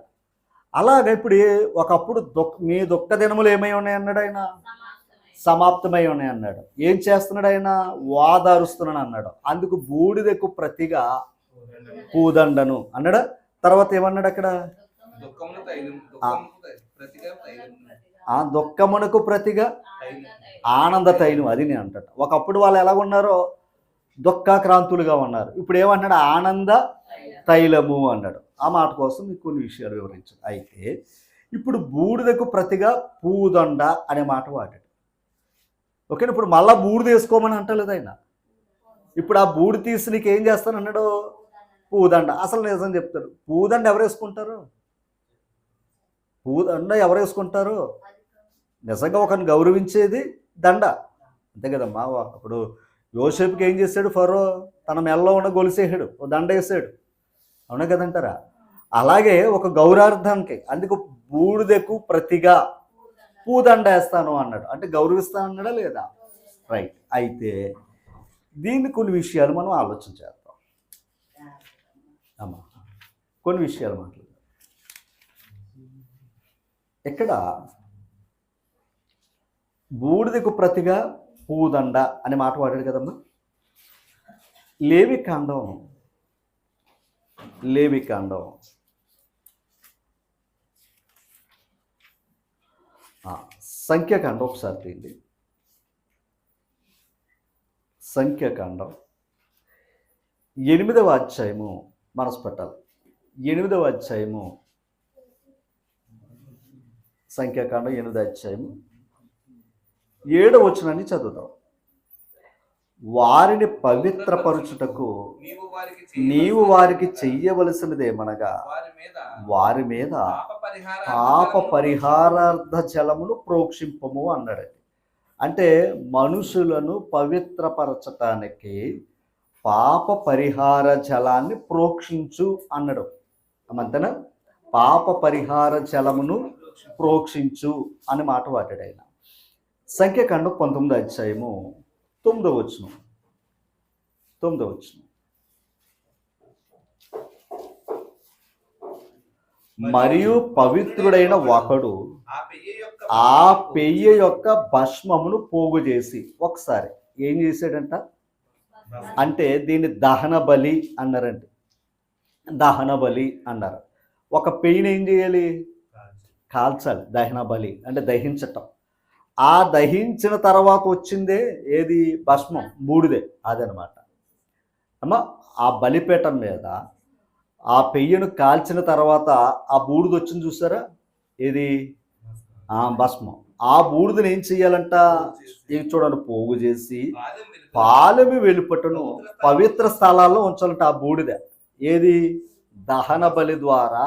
అలాగే ఇప్పుడు ఒకప్పుడు మీ దుఃఖ దినములు ఏమై ఉన్నాయి అన్నాడు ఆయన? సమాప్తమై ఉన్నాయి అన్నాడు. ఏం చేస్తున్నాడు ఆయన? ఓదారుస్తున్నాడు అన్నాడు. అందుకు బూడిదకు ప్రతిగా పూదండను అన్నాడు. తర్వాత ఏమన్నాడు అక్కడ? దుఃఖమునకు ప్రతిగా ఆనంద తైలం. అది నేను అంటాడు. ఒకప్పుడు వాళ్ళు ఎలా ఉన్నారో దుఃఖాక్రాంతులుగా ఉన్నారు. ఇప్పుడు ఏమన్నాడు? ఆనంద తైలము అన్నాడు. ఆ మాట కోసం మీకు కొన్ని విషయాలు వివరించాడు. అయితే ఇప్పుడు బూడిదకు ప్రతిగా పూదండ అనే మాట వాడాడు. ఓకేనా? ఇప్పుడు మళ్ళా బూడిద వేసుకోమని అంటలేదు ఆయన. ఇప్పుడు ఆ బూడి తీసి నీకు ఏం చేస్తానన్నాడు? పూదండ. అసలు నిజం చెప్తాడు, పూదండ ఎవరు వేసుకుంటారు? పూదండ ఎవరు వేసుకుంటారు? నిజంగా ఒకరిని గౌరవించేది దండ, అంతే కదమ్మా. అప్పుడు యోసేపుకి ఏం చేశాడు ఫరో? తన మెల్లో ఉన్న గొలిసేసాడు, ఓ దండ వేసాడు, అవునా కదంటారా? అలాగే ఒక గౌరవార్థానికి, అందుకు బూడిదకు ప్రతిగా పూదండ వేస్తాను అన్నాడు. అంటే గౌరవిస్తాను అన్నాడా లేదా? రైట్. అయితే దీన్ని కొన్ని విషయాలు మనం ఆలోచన చేద్దాం అమ్మా. కొన్ని విషయాలు మాట్లాడదాం. ఇక్కడ బూడిదకు ప్రతిగా పూదండ అనే మాట వాడాడు కదమ్మా. లేవికాండం సంఖ్యాకాండం ఒకసారి తీయండి. సంఖ్యాకాండం 8వ అధ్యాయము మనసు పెట్టాలి. 8వ అధ్యాయము, సంఖ్యాకాండం 8వ అధ్యాయము 7వ వచనాన్ని చదువుతాం. వారిని పవిత్రపరచుటకు నీవు వారికి చెయ్యవలసినదేమనగా వారి మీద పాప పరిహారార్థ జలమును ప్రోక్షింపము అన్నాడు. అంటే మనుషులను పవిత్రపరచటానికి పాప పరిహార జలాన్ని ప్రోక్షించు అన్నాడు. అంతేనా? పాప పరిహార జలమును ప్రోక్షించు అని మాట వాడాడు ఆయన. సంఖ్యాకాండం 19వ అధ్యాయము 9వ వచనం. మరియు పవిత్రుడైన ఒకడు ఆ పెయ్య యొక్క భస్మమును పోగు చేసి, ఒకసారి ఏం చేశాడంట అంటే దీన్ని దహన బలి అన్నారండి. దహన బలి అన్నారు. ఒక పెయ్యని ఏం చేయాలి? కాల్చాలి. దహన బలి అంటే దహించటం. ఆ దహించిన తర్వాత వచ్చిందే ఏది? భస్మం, బూడిదే. అదనమాట అమ్మ. ఆ బలిపీఠం మీద ఆ పెయ్యను కాల్చిన తర్వాత ఆ బూడిద వచ్చింది చూసారా? ఏది? భస్మం. ఆ బూడిదని ఏం చెయ్యాలంట? ఇవి చూడండి, పోగు చేసి పాలెమి వెలుపటను పవిత్ర స్థలాల్లో ఉంచాలంట. ఆ బూడిద ఏది? దహన బలి ద్వారా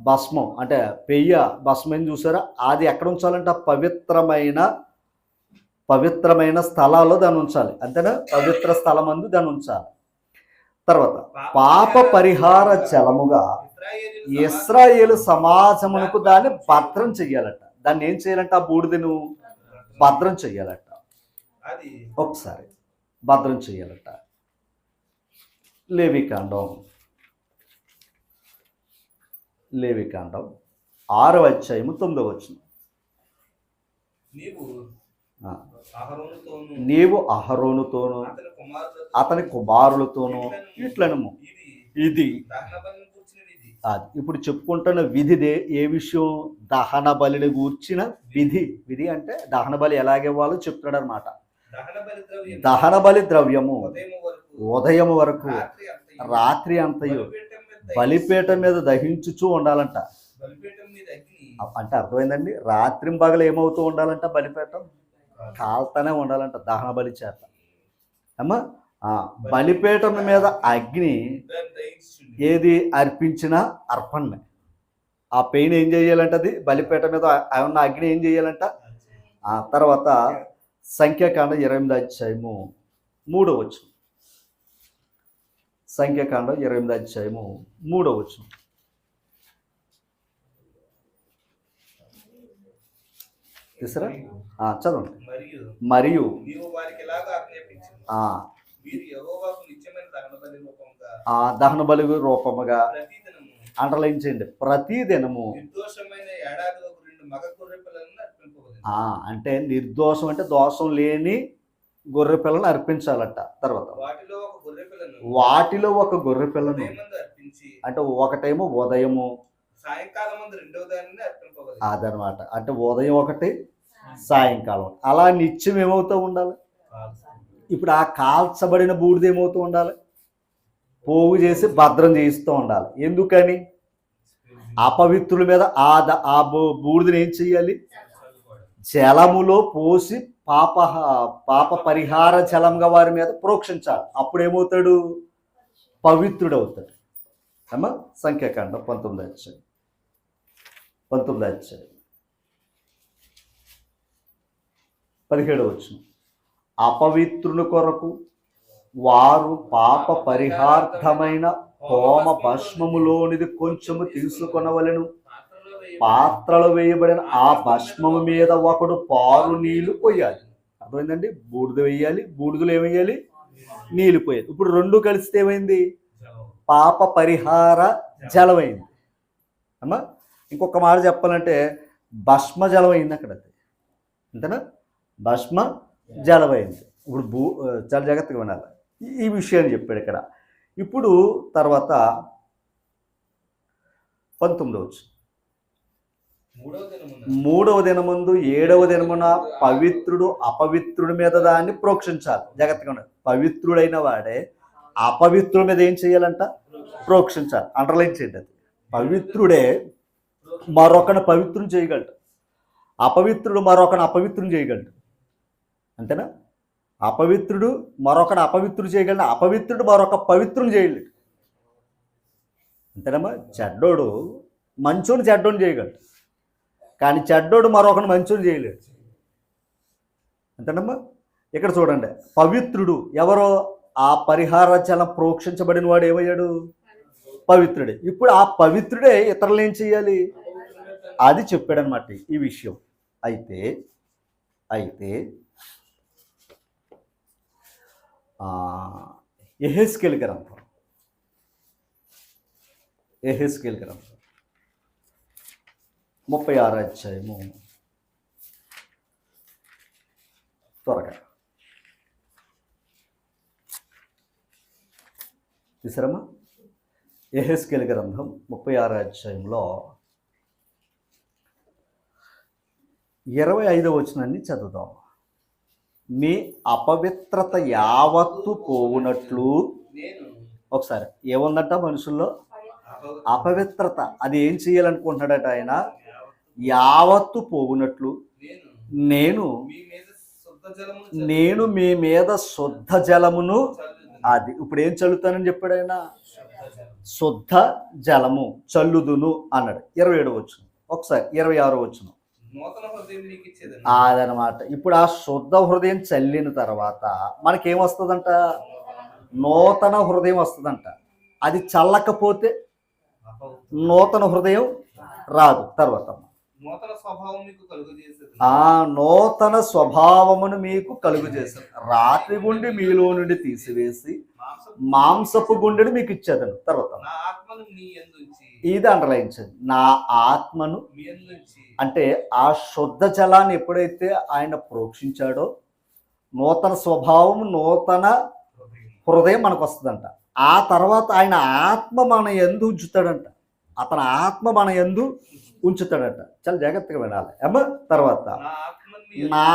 భస్మం అంటే పెయ్య భస్మం చూసారా? అది ఎక్కడ ఉంచాలంట? పవిత్రమైన స్థలాల్లో దాన్ని ఉంచాలి. అంతేనా? పవిత్ర స్థలమందు దాన్ని ఉంచాలి. తర్వాత పాప పరిహార జలముగా ఇశ్రాయేలు సమాజమునకు దాన్ని భద్రం చెయ్యాలట. దాన్ని ఏం చేయాలంట? ఆ బూడిదను భద్రం చెయ్యాలట. ఒకసారి భద్రం చెయ్యాలట. లేవికాండం 6వ అధ్యాయము 9వ వచనం. నీవు అహరోనుతోను అతని కుమారులతోనూ ఇట్లనము. ఇది ఇప్పుడు చెప్పుకుంటున్న విధిదే. ఏ విషయం? దహన బలిని గూర్చిన విధి. విధి అంటే దహన బలి ఎలాగివ్వాలో చెప్తున్నాడు అనమాట. దహన బలి ద్రవ్యము ఉదయం వరకు రాత్రి అంతయు బలిపీఠం మీద దహించుచూ ఉండాలంట. అంటే అర్థమైందండి? రాత్రింబగలు ఏమవుతూ ఉండాలంట? బలిపీఠం కాల్తానే ఉండాలంట దహన బలి చేత. అమ్మా, బలిపీఠం మీద అగ్ని ఏది అర్పించిన అర్పణ. ఆ పెయిన్ ఏం చేయాలంట? అది బలిపీఠం మీద ఉన్న అగ్ని ఏం చేయాలంట? ఆ తర్వాత సంఖ్యాకాండం 28వ అధ్యాయము 3వ వచనం. సంఖ్యాకాండం 28వ అధ్యాయము 3వ వచనం. తీసరా? చదవండి. మరియు దహన బలి రూపముగా అండర్లైన్ చేయండి. ప్రతిదినము అంటే నిర్దోషం అంటే దోషం లేని గొర్రె పిల్లను అర్పించాలట. తర్వాత వాటిలో ఒక గొర్రె పిల్లను అంటే ఒకటేమో ఉదయము, అదనమాట. అంటే ఉదయం ఒకటి, సాయంకాలం. అలా నిత్యం ఏమవుతూ ఉండాలి? ఇప్పుడు ఆ కాల్చబడిన బూడిద ఏమవుతూ ఉండాలి? పోగు చేసి భద్రం చేయిస్తూ ఉండాలి. ఎందుకని? అపవిత్రుల మీద ఆ బూడిదని ఏం చెయ్యాలి? జలములో పోసి పాప పరిహార జలంగా వారి మీద ప్రోక్షించాలి. అప్పుడు ఏమవుతాడు? పవిత్రుడవుతాడు. అమ్మా, సంఖ్యాకాండం 19 అధ్యాయం 17వ వచనం. అపవిత్రుని కొరకు వారు పాప పరిహార్థమైన హోమ భస్మములోనిది కొంచెము తీసుకొనవలెను. పాత్రలో వేయబడిన ఆ భస్మము మీద ఒకడు పారు నీళ్లు పోయాలి. అర్థమైందండి? బూడిద వేయాలి, బూడిదలో ఏమేయాలి? నీళ్లు పోయాలి. ఇప్పుడు రెండు కలిస్తే ఏమైంది? పాప పరిహార జలమైంది. అమ్మా, ఇంకొక మాట చెప్పాలంటే భస్మ జలం అయింది అక్కడ. అంతేనా? భస్మ జలమైంది. ఇప్పుడు చాలా జాగ్రత్తగా వినాలి. ఈ విషయాన్ని చెప్పాడు ఇక్కడ. ఇప్పుడు తర్వాత 19వ వచనం. 3వ దినమందు 7వ దినమున పవిత్రుడు అపవిత్రుడి మీద దాన్ని ప్రోక్షించాలి. జాగ్రత్తగా ఉండాలి. పవిత్రుడైన వాడే అపవిత్రుడి మీద ఏం చేయాలంట? ప్రోక్షించాలి. అండర్లైన్ చేయండి. అది పవిత్రుడే మరొకని పవిత్రం చేయగలడు, అపవిత్రుడు మరొకని అపవిత్రం చేయగలడు. అంతేనా? అపవిత్రుడు మరొకని అపవిత్రుడు చేయగలడు, అపవిత్రుడు మరొక పవిత్రం చేయలేడు. అంతేనమ్మా? చెడ్డోడు మంచోని చెడ్డోని చేయగలడు, కానీ చెడ్డోడు మరొకని మంచోని చేయలేడు. అంతేనమ్మా? ఇక్కడ చూడండి, పవిత్రుడు ఎవరో? ఆ పరిహార జలం ప్రోక్షించబడిన వాడు ఏమయ్యాడు? పవిత్రుడే. ఇప్పుడు ఆ పవిత్రుడే ఇతరులు ఏం చేయాలి? అది చెప్పాడనమాట ఈ విషయం. అయితే యెహెజ్కేలు గ్రంథం 36వ అధ్యాయము త్వరగా తీసారమ్మా? యెహెజ్కేలు గ్రంథం 36వ అధ్యాయంలో 25వ వచనాన్ని చదువుదాం. మీ అపవిత్రత యావత్తు పోవునట్లు. ఒకసారి ఏముందంట మనుషుల్లో? అపవిత్రత. అది ఏం చేయాలనుకుంటున్నాడట ఆయన? యావత్తు పోవునట్లు నేను మీ మీద శుద్ధ జలమును. అది ఇప్పుడు ఏం చల్లుతానని చెప్పాడు ఆయన? శుద్ధ జలము చల్లుదును అన్నాడు. 27వ వచనం. ఒకసారి 26వ వచనం. అదనమాట. ఇప్పుడు ఆ శుద్ధ హృదయం చల్లిన తర్వాత మనకేమొస్తుందంట? నూతన హృదయం వస్తుందంట. అది చల్లకపోతే నూతన హృదయం రాదు. తర్వాత నూతన స్వభావమును మీకు కలుగు చేశాను. రాతి గుండె మీలో నుండి తీసివేసి మాంసపు గుండెను మీకు ఇచ్చేదను. తర్వాత ఇది అండర్లైన్చండి. నా ఆత్మను అంటే ఆ శుద్ధ జలాన్ని ఎప్పుడైతే ఆయన ప్రోక్షించాడో నూతన స్వభావం, నూతన హృదయం మనకు వస్తుందంట. ఆ తర్వాత ఆయన ఆత్మ మన యందు ఉంచుతాడంట. అతని ఆత్మ మన యందు ఉంచుతాడట. చాలా జాగ్రత్తగా వినాలి అమ్మ. తర్వాత నా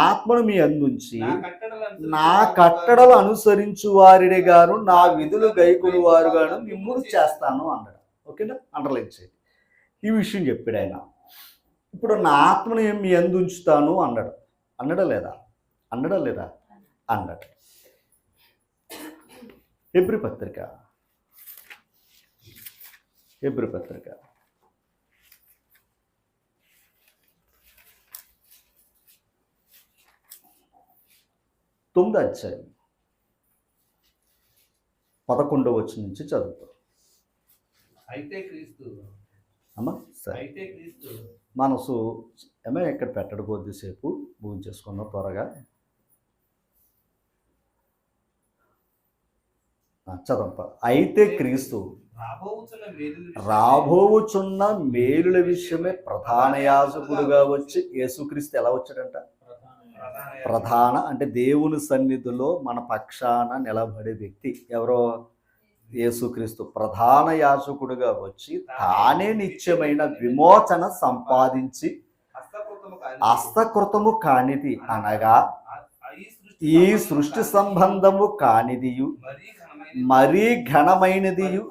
ఆత్మను మీ అందుంచి నా కట్టడలు అనుసరించు వారిడే గాను నా విధులు గైకొను వారు గాను మిమ్మును చేస్తాను అన్నాడు. ఓకేనా? అండర్లైన్ చేయండి. ఈ విషయం చెప్పాడు ఆయన. ఇప్పుడు నా ఆత్మను మీ అందు ఉంచుతాను అన్నాడు. అన్నాడా లేదా? అన్నాడు. హెబ్రీ పత్రిక 9వ అధ్యాయం 11వ వచనం నుంచి చదువుతాం. అమ్మా సరే, మనసు ఏమో ఇక్కడ పెట్టడు. కొద్దిసేపు భూమి చేసుకున్నాం త్వరగా. చదవంప. అయితే క్రీస్తు రాబోవుచున్న మేలుల విషయమే ప్రధాన యాజకుడుగా వచ్చి, యేసుక్రీస్తు ఎలా వచ్చాడంట? ప్రధాన అంటే దేవుని సన్నిధిలో మన పక్షాన నిలబడే వ్యక్తి ఎవరో? యేసుక్రీస్తు ప్రధాన యాజకుడుగా వచ్చి తానే నిత్యమైన విమోచన సంపాదించి హస్తకృతము కానిది అనగా ఈ సృష్టి సంబంధము కానిదియు మరీ ఘనమైనదియు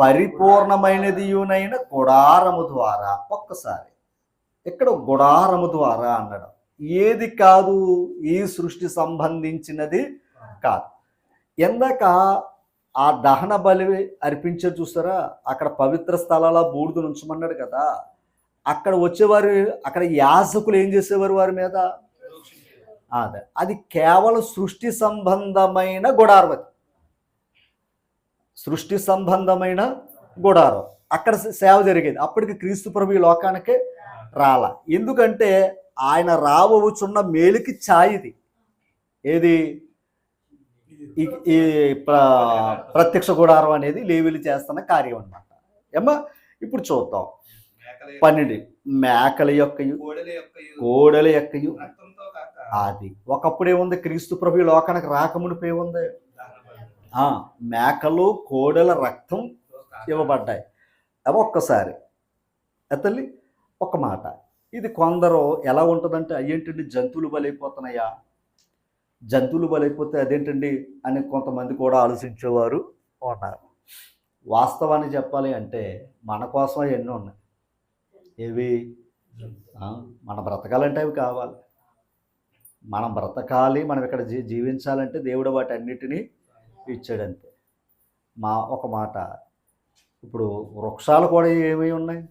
పరిపూర్ణమైనదియునైన గుడారము ద్వారా. ఒక్కసారి ఇక్కడ గుడారము ద్వారా అన్నాడు. ఏది కాదు, ఈ సృష్టి సంబంధించినది కాదు. ఎందాక ఆ దహన బలి అర్పించే చూస్తారా, అక్కడ పవిత్ర స్థలాల బూడిద ఉంచమన్నాడు కదా. అక్కడ వచ్చేవారు, అక్కడ యాజకులు ఏం చేసేవారు వారి మీద? అదే, అది కేవలం సృష్టి సంబంధమైన గుడారం. అది సృష్టి సంబంధమైన గుడారం. అక్కడ సేవ జరిగేది. అప్పటికి క్రీస్తు ప్రభు ఈ లోకానికి రాల. ఎందుకంటే ఆయన రావచ్చున్న మేలుకి ఛాయిది. ఏది? ఈ ప్రత్యక్ష గుడారం అనేది లేవీలు చేస్తున్న కార్యం అన్నమాట. ఏమ్మా, ఇప్పుడు చూద్దాం. 12 మేకల యొక్కయు కోడెల యొక్కయు. అది ఒకప్పుడు ఏముంది? క్రీస్తు ప్రభు లోకానికి రాకమునిపై ఏముంది? మేకలు కోడెల రక్తం ఇవ్వబడ్డాయి. అవి ఒక్కసారి తల్లి ఒక మాట. ఇది కొందరు ఎలా ఉంటుందంటే, అయ్యేంటండి జంతువులు బలైపోతున్నాయా, జంతువులు బలైపోతే అదేంటండి అని కొంతమంది కూడా ఆలోచించేవారు ఉన్నారు. వాస్తవాన్ని చెప్పాలి అంటే మన కోసం ఎన్నో ఉన్నాయి. ఏవి? మన బ్రతకాలంటే అవి కావాలి. మనం బ్రతకాలి, మనం ఇక్కడ జీవించాలంటే దేవుడు వాటి అన్నిటినీ ఇచ్చాడంతే. ఒక మాట, ఇప్పుడు వృక్షాలు కూడా ఏమై ఉన్నాయి?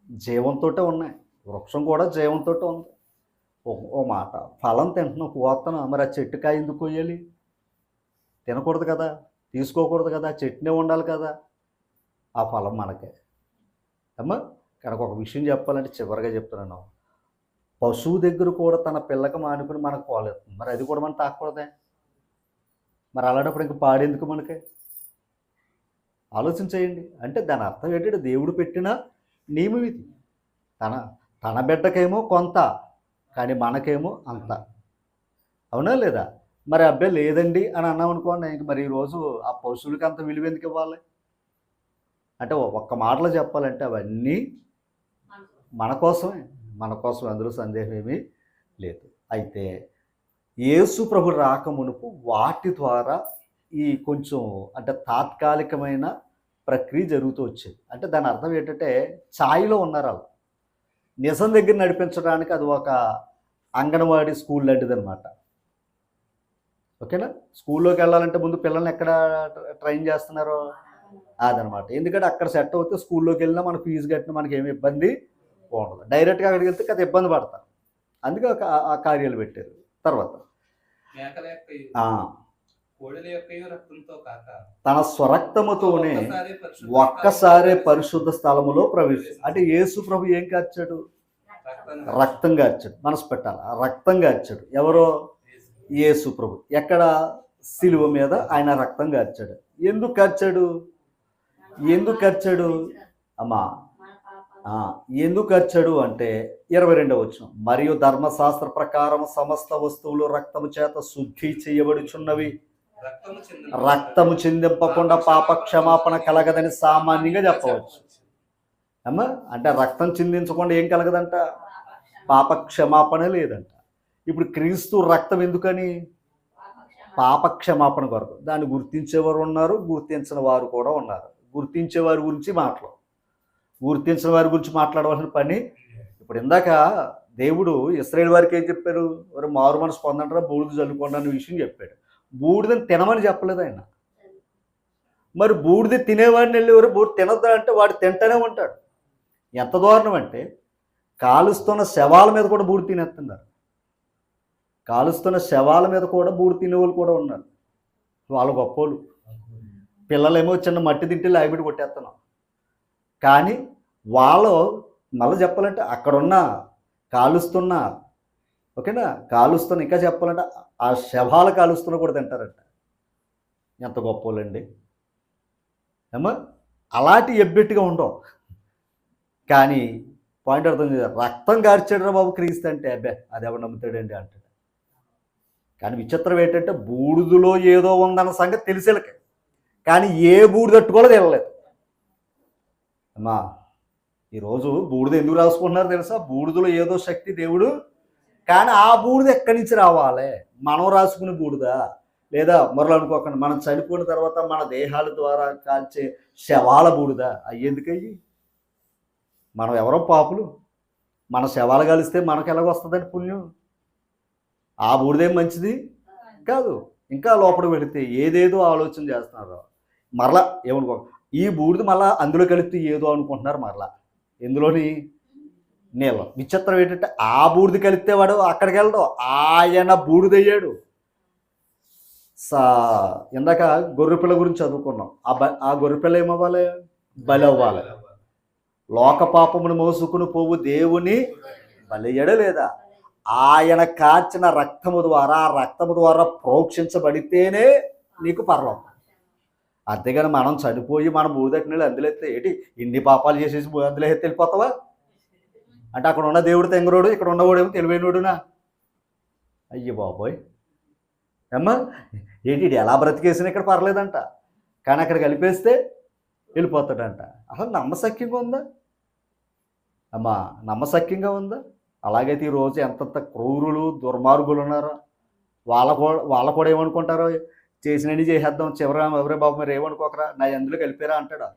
జీవంతో ఉన్నాయి. వృక్షం కూడా జీవంతో ఉంది. ఓ మాట, ఫలం తింటున్నాం, కోస్తున్నాం, మరి ఆ చెట్టుకాయ ఎందుకు కొయ్యాలి? తినకూడదు కదా, తీసుకోకూడదు కదా, చెట్టునే ఉండాలి కదా. ఆ ఫలం మనకే. అమ్మా, కనుక ఒక విషయం చెప్పాలంటే చివరిగా చెప్తున్నాను, పశువు దగ్గర కూడా తన పిల్లకి మానుకుని మనకు పాలేస్తుంది. మరి అది కూడా మనం తాకూడదే? మరి అలాంటప్పుడు ఇంక పాడేందుకు మనకి? ఆలోచించేయండి. అంటే దాని అర్థం ఏంటంటే దేవుడు పెట్టిన నియమం ఇది. తన బిడ్డకేమో కొంత, కానీ మనకేమో అంత. అవునా లేదా? మరి అబ్బాయి లేదండి అని అన్నాం అనుకోండి, ఇంక మరి ఈరోజు ఆ పశువులకి అంత విలువ ఎందుకు ఇవ్వాలి? అంటే ఒక్క మాటలో చెప్పాలంటే అవన్నీ మన కోసమే, అందులో సందేహం ఏమీ లేదు. అయితే యేసు ప్రభు రాక మునుపు వాటి ద్వారా ఈ కొంచెం అంటే తాత్కాలికమైన ప్రక్రియ జరుగుతూ వచ్చేది. అంటే దాని అర్థం ఏంటంటే ఛాయిలో ఉన్నారు వాళ్ళు. నిజం దగ్గర నడిపించడానికి అది ఒక అంగన్వాడీ స్కూల్ లాంటిది అనమాట. ఓకేనా? స్కూల్లోకి వెళ్ళాలంటే ముందు పిల్లల్ని ఎక్కడ ట్రైన్ చేస్తున్నారో అదనమాట. ఎందుకంటే అక్కడ సెట్ అవుతే స్కూల్లోకి వెళ్ళినా మన ఫీజు కట్టినా మనకి ఏమి ఇబ్బంది ఉండదు. డైరెక్ట్గా అక్కడికి వెళ్తే కదా ఇబ్బంది పడతారు. అందుకే ఆ కార్యాలు పెట్టారు. తర్వాత తన స్వరక్తముతోనే ఒక్కసారే పరిశుద్ధ స్థలములో ప్రవేశించాడు. అంటే యేసు ప్రభు ఏం కార్చాడు? రక్తం కార్చాడు. మనసు పెట్టాలి, ఆ రక్తం కార్చాడు. ఎవరో? యేసు ప్రభు. ఎక్కడ? సిలువ మీద ఆయన రక్తం కార్చాడు. ఎందుకు కార్చాడు? అమ్మా, ఎందుకు కార్చాడు అంటే 22వ వచనం, మరియు ధర్మశాస్త్ర ప్రకారం సమస్త వస్తువులు రక్తము చేత శుద్ధి చేయబడుచున్నవి, రక్తము చిందింపకుండా పాప క్షమాపణ కలగదని సామాన్యంగా చెప్పవచ్చు. అమ్మా, అంటే రక్తం చిందించకుండా ఏం కలగదంట? పాప క్షమాపణ లేదంట. ఇప్పుడు క్రీస్తు రక్తం ఎందుకని? పాప క్షమాపణ కొరకు. దాన్ని గుర్తించేవారు ఉన్నారు, గుర్తించిన వారు కూడా ఉన్నారు. గుర్తించే వారి గురించి గుర్తించిన వారి గురించి మాట్లాడవలసిన పని. ఇప్పుడు ఇందాక దేవుడు ఇశ్రాయేలు వారికి ఏం చెప్పారు? మరి మారు మనసు పొందంటారా, బూడిద చల్లుకోండి అనే విషయం చెప్పాడు. బూడిదని తినమని చెప్పలేదు ఆయన. మరి బూడిద తినేవాడిని వెళ్ళి ఎవరు బూడిద తినద్దా అంటే వాడు తింటూనే ఉంటాడు. ఎంత దారుణం అంటే కాలుస్తున్న శవాల మీద కూడా బూడిద తినేస్తున్నారు. కాలుస్తున్న శవాల మీద కూడా బూడిద తినేవాళ్ళు కూడా ఉన్నారు. వాళ్ళు గొప్పోళ్ళు. పిల్లలేమో చిన్న మట్టి తింటే లాగిపెట్టి కొట్టేస్తున్నాం. కానీ వాళ్ళు మళ్ళీ చెప్పాలంటే అక్కడున్న కాలుస్తున్న, ఓకేనా, కాలుస్తున్న, ఇంకా చెప్పాలంటే ఆ శవాలు కాలుస్తున్న కూడా తింటారంట. ఎంత గొప్పోళ్ళండి. ఏమో అలాంటి ఎబ్బెట్టుగా ఉండవు. కానీ పాయింట్ అర్థం చేయాలి. రక్తం గార్చాడు బాబు క్రీస్తు అంటే, అబ్బే అది ఎవరు నమ్ముతాడండి అంటాడు. కానీ విచిత్రం ఏంటంటే బూడిదలో ఏదో ఉందన్న సంగతి తెలిసేలకే, కానీ ఏ బూడిద తట్టుకోలేదు వెళ్ళలేదు. అమ్మా, ఈరోజు బూడిద ఎందుకు రాసుకుంటున్నారో తెలుసా? బూడిదలో ఏదో శక్తి దేవుడు, కానీ ఆ బూడిద ఎక్కడి నుంచి రావాలి? మనం రాసుకునే బూడిద లేదా మరలా అనుకోకండి, మనం చనిపోయిన తర్వాత మన దేహాల ద్వారా కాల్చే శవాల బూడిద అవి ఎందుకయ్యి? మనం ఎవరో పాపులు, మన శవాలు కలిస్తే మనకు ఎలాగొస్తుందండి పుణ్యం? ఆ బూడిదేం మంచిది కాదు. ఇంకా లోపలికి వెళితే ఏదేదో ఆలోచన చేస్తున్నారు. మరలా ఏమనుకో, ఈ బూడిద మళ్ళా అందులో కలిపితే ఏదో అనుకుంటున్నారు. మరలా ఎందులోని? నీళ్ళ. విచిత్రం ఏంటంటే ఆ బూడిద కలిపితే వాడు అక్కడికి వెళ్ళడు, ఆయన బూడిదయ్యాడు. ఇందాక గొర్రెపిల్ల గురించి చదువుకున్నాం. ఆ గొర్రెపిల్ల ఏమవ్వాలి? బలి అవ్వాలి. లోక పాపమును మోసుకుని పోవు దేవుని బలయ్యాడా లేదా? ఆయన కార్చిన రక్తము ద్వారా, ఆ రక్తము ద్వారా ప్రోక్షించబడితేనే నీకు పరలోకం. అంతేగాని మనం చనిపోయి మనం బూడిదట్టిన నీళ్ళు అందులో ఎత్తే ఏంటి? ఇన్ని పాపాలు చేసేసి అందులో ఎత్తి వెళ్ళిపోతావా? అంటే అక్కడ ఉన్న దేవుడు తెంగరోడు, ఇక్కడ ఉన్నవాడేమో తెలివైనోడునా? అయ్యి బాబోయ్, అమ్మా ఏంటి ఎలా బ్రతికేసినా ఇక్కడ పర్లేదంట, కానీ అక్కడ కలిపేస్తే వెళ్ళిపోతాడంట. అసలు నమ్మశక్యంగా ఉందా అమ్మా? నమ్మశక్యంగా ఉందా? అలాగైతే ఈరోజు ఎంతంత క్రూరులు దుర్మార్గులు ఉన్నారో వాళ్ళ కూడా ఏమనుకుంటారో, చేసినవి చేసేద్దాం, చివరి ఎవరే బాబు మరి ఏమనుకోకరా, నా ఎందులో కలిపారా అంటాడా?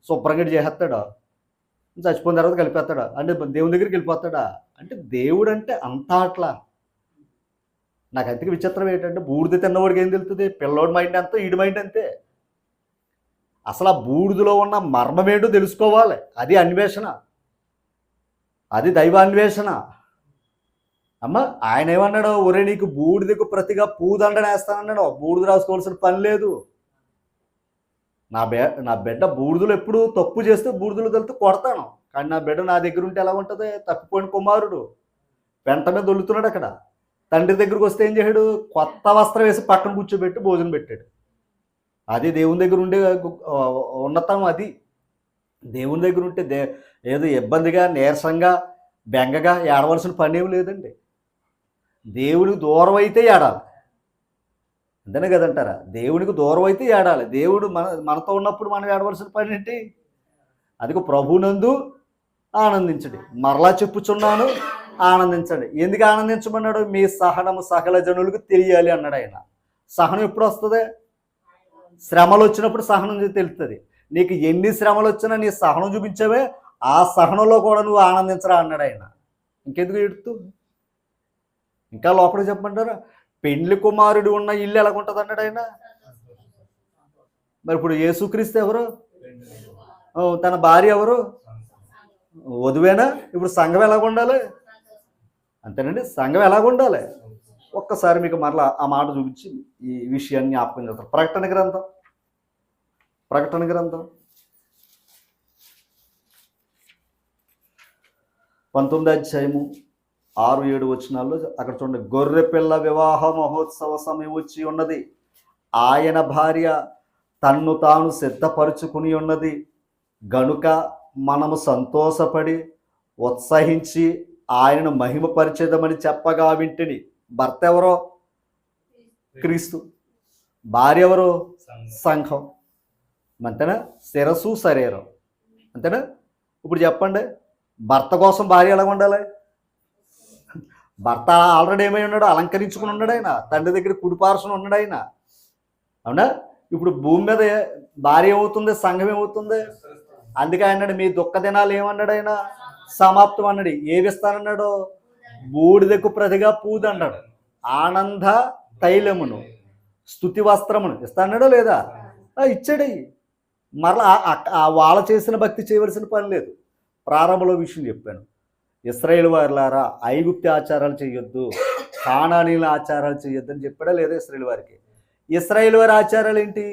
శుభ్రంగా చేసేస్తాడా? చచ్చిపోయిన తర్వాత కలిపేస్తాడా? అంటే దేవుని దగ్గరికి వెళ్ళిపోతాడా? అంటే దేవుడు అంటే అంతా అట్లా. నాకు అంతకు విచిత్రం ఏంటంటే, బూడిద తిన్నవాడికి ఏం తెలుస్తుంది? పిల్లోడి మైండ్ అంతా ఈడి మైండ్ అంతే. అసలు ఆ బూడిదలో ఉన్న మర్మం ఏంటో తెలుసుకోవాలి. అది అన్వేషణ, అది దైవాన్వేషణ. అమ్మ ఆయన ఏమన్నాడు? ఒరే నీకు బూడిదకు ప్రతిగా పూదండ వేస్తానన్నాడు. బూడిద రాసుకోవాల్సిన పని లేదు. నా బిడ్డ బూడిదలు ఎప్పుడు తప్పు చేస్తే బూడిదలు తెలితే కొడతాను, కానీ నా బిడ్డ నా దగ్గర ఉంటే ఎలా ఉంటుంది? తప్పిపోయిన కుమారుడు వెంటనే దొల్లుతున్నాడు. అక్కడ తండ్రి దగ్గరికి వస్తే ఏం చేశాడు? కొత్త వస్త్రం వేసి పక్కన కూర్చోబెట్టి భోజనం పెట్టాడు. అది దేవుని దగ్గర ఉండే ఉన్నతం. అది దేవుని దగ్గర ఉంటే ఏదో ఇబ్బందిగా, నీరసంగా, బెంగగా ఏడవలసిన పని ఏమి లేదండి. దేవునికి దూరం అయితే ఏడాలి, అంతేనే కదంటారా? దేవునికి దూరం అయితే ఏడాలి. దేవుడు మనతో ఉన్నప్పుడు మనం ఏడవలసిన పని ఏంటి? అదిగో ప్రభునందు ఆనందించండి. మరలా చెప్పుచున్నాను, ఆనందించండి. ఎందుకు ఆనందించమన్నాడు? మీ సహనము సకల జనులకు తెలియాలి అన్నాడు ఆయన. సహనం ఎప్పుడు వస్తుంది? శ్రమలు వచ్చినప్పుడు సహనం తెలుస్తుంది. నీకు ఎన్ని శ్రమలు వచ్చినా నీ సహనం చూపించావే, ఆ సహనంలో కూడా నువ్వు ఆనందించరా అన్నాడు ఆయన. ఇంకెందుకు ఎడుతూ? ఇంకా లోపలికి చెప్పమంటారా? పెండ్లి కుమారుడు ఉన్న ఇల్లు ఎలాగుంటుంది అన్నాడు ఆయన. మరి ఇప్పుడు యేసుక్రీస్తు ఎవరు? తన భార్య ఎవరు? వధువేనా? ఇప్పుడు సంఘం ఎలాగుండాలి? అంతేనండి, సంఘం ఎలాగుండాలి? ఒక్కసారి మీకు మరలా ఆ మాట చూపించి ఈ విషయాన్ని జ్ఞాపకం చేస్తారు. ప్రకటన గ్రంథం 19వ అధ్యాయము 6-7 వచనాల్లో అక్కడ చూడండి. గొర్రె పిల్ల వివాహ మహోత్సవ సమయం వచ్చి ఉన్నది, ఆయన భార్య తన్ను తాను సిద్ధపరుచుకుని ఉన్నది గనుక మనము సంతోషపడి ఉత్సహించి ఆయనను మహిమపరిచేదమని చెప్పగా వింటిని. భర్త ఎవరో? క్రీస్తు. భార్య ఎవరు? సంఘం. అంతేనా? శిరస్సు శరీరం. అంతేనా? ఇప్పుడు చెప్పండి, భర్త కోసం భార్య ఎలా ఉండాలి? భర్త ఆల్రెడీ ఏమై ఉన్నాడు? అలంకరించుకుని ఉన్నాడు ఆయన, తండ్రి దగ్గర కుడిపార్శ్వన ఉన్నాడు ఆయన. అవునా? ఇప్పుడు భూమి మీద భార్య ఏమవుతుంది? సంఘం ఏమవుతుంది? అందుకే అన్నాడు, మీ దుఃఖ దినాలు ఏమన్నాడు ఆయన? సమాప్తం అన్నాడు. ఏవిస్తానన్నాడు? బూడిదకు ప్రతిగా పూదు అన్నాడు. ఆనంద తైలమును, స్తుతి వస్త్రమును ఇస్తాన్నాడో లేదా? ఇచ్చాడు. మరలా వాళ్ళ చేసిన భక్తి చేయవలసిన పని లేదు. ప్రారంభంలో విషయం చెప్పాను. ఇశ్రాయేలు వారులారా, ఐగుప్తి ఆచారాలు చేయొద్దు, కానానీల ఆచారాలు చేయొద్దు అని చెప్పాడా లేదా ఇశ్రాయేలు వారికి? ఇశ్రాయేలు వారి ఆచారాలు ఏంటి?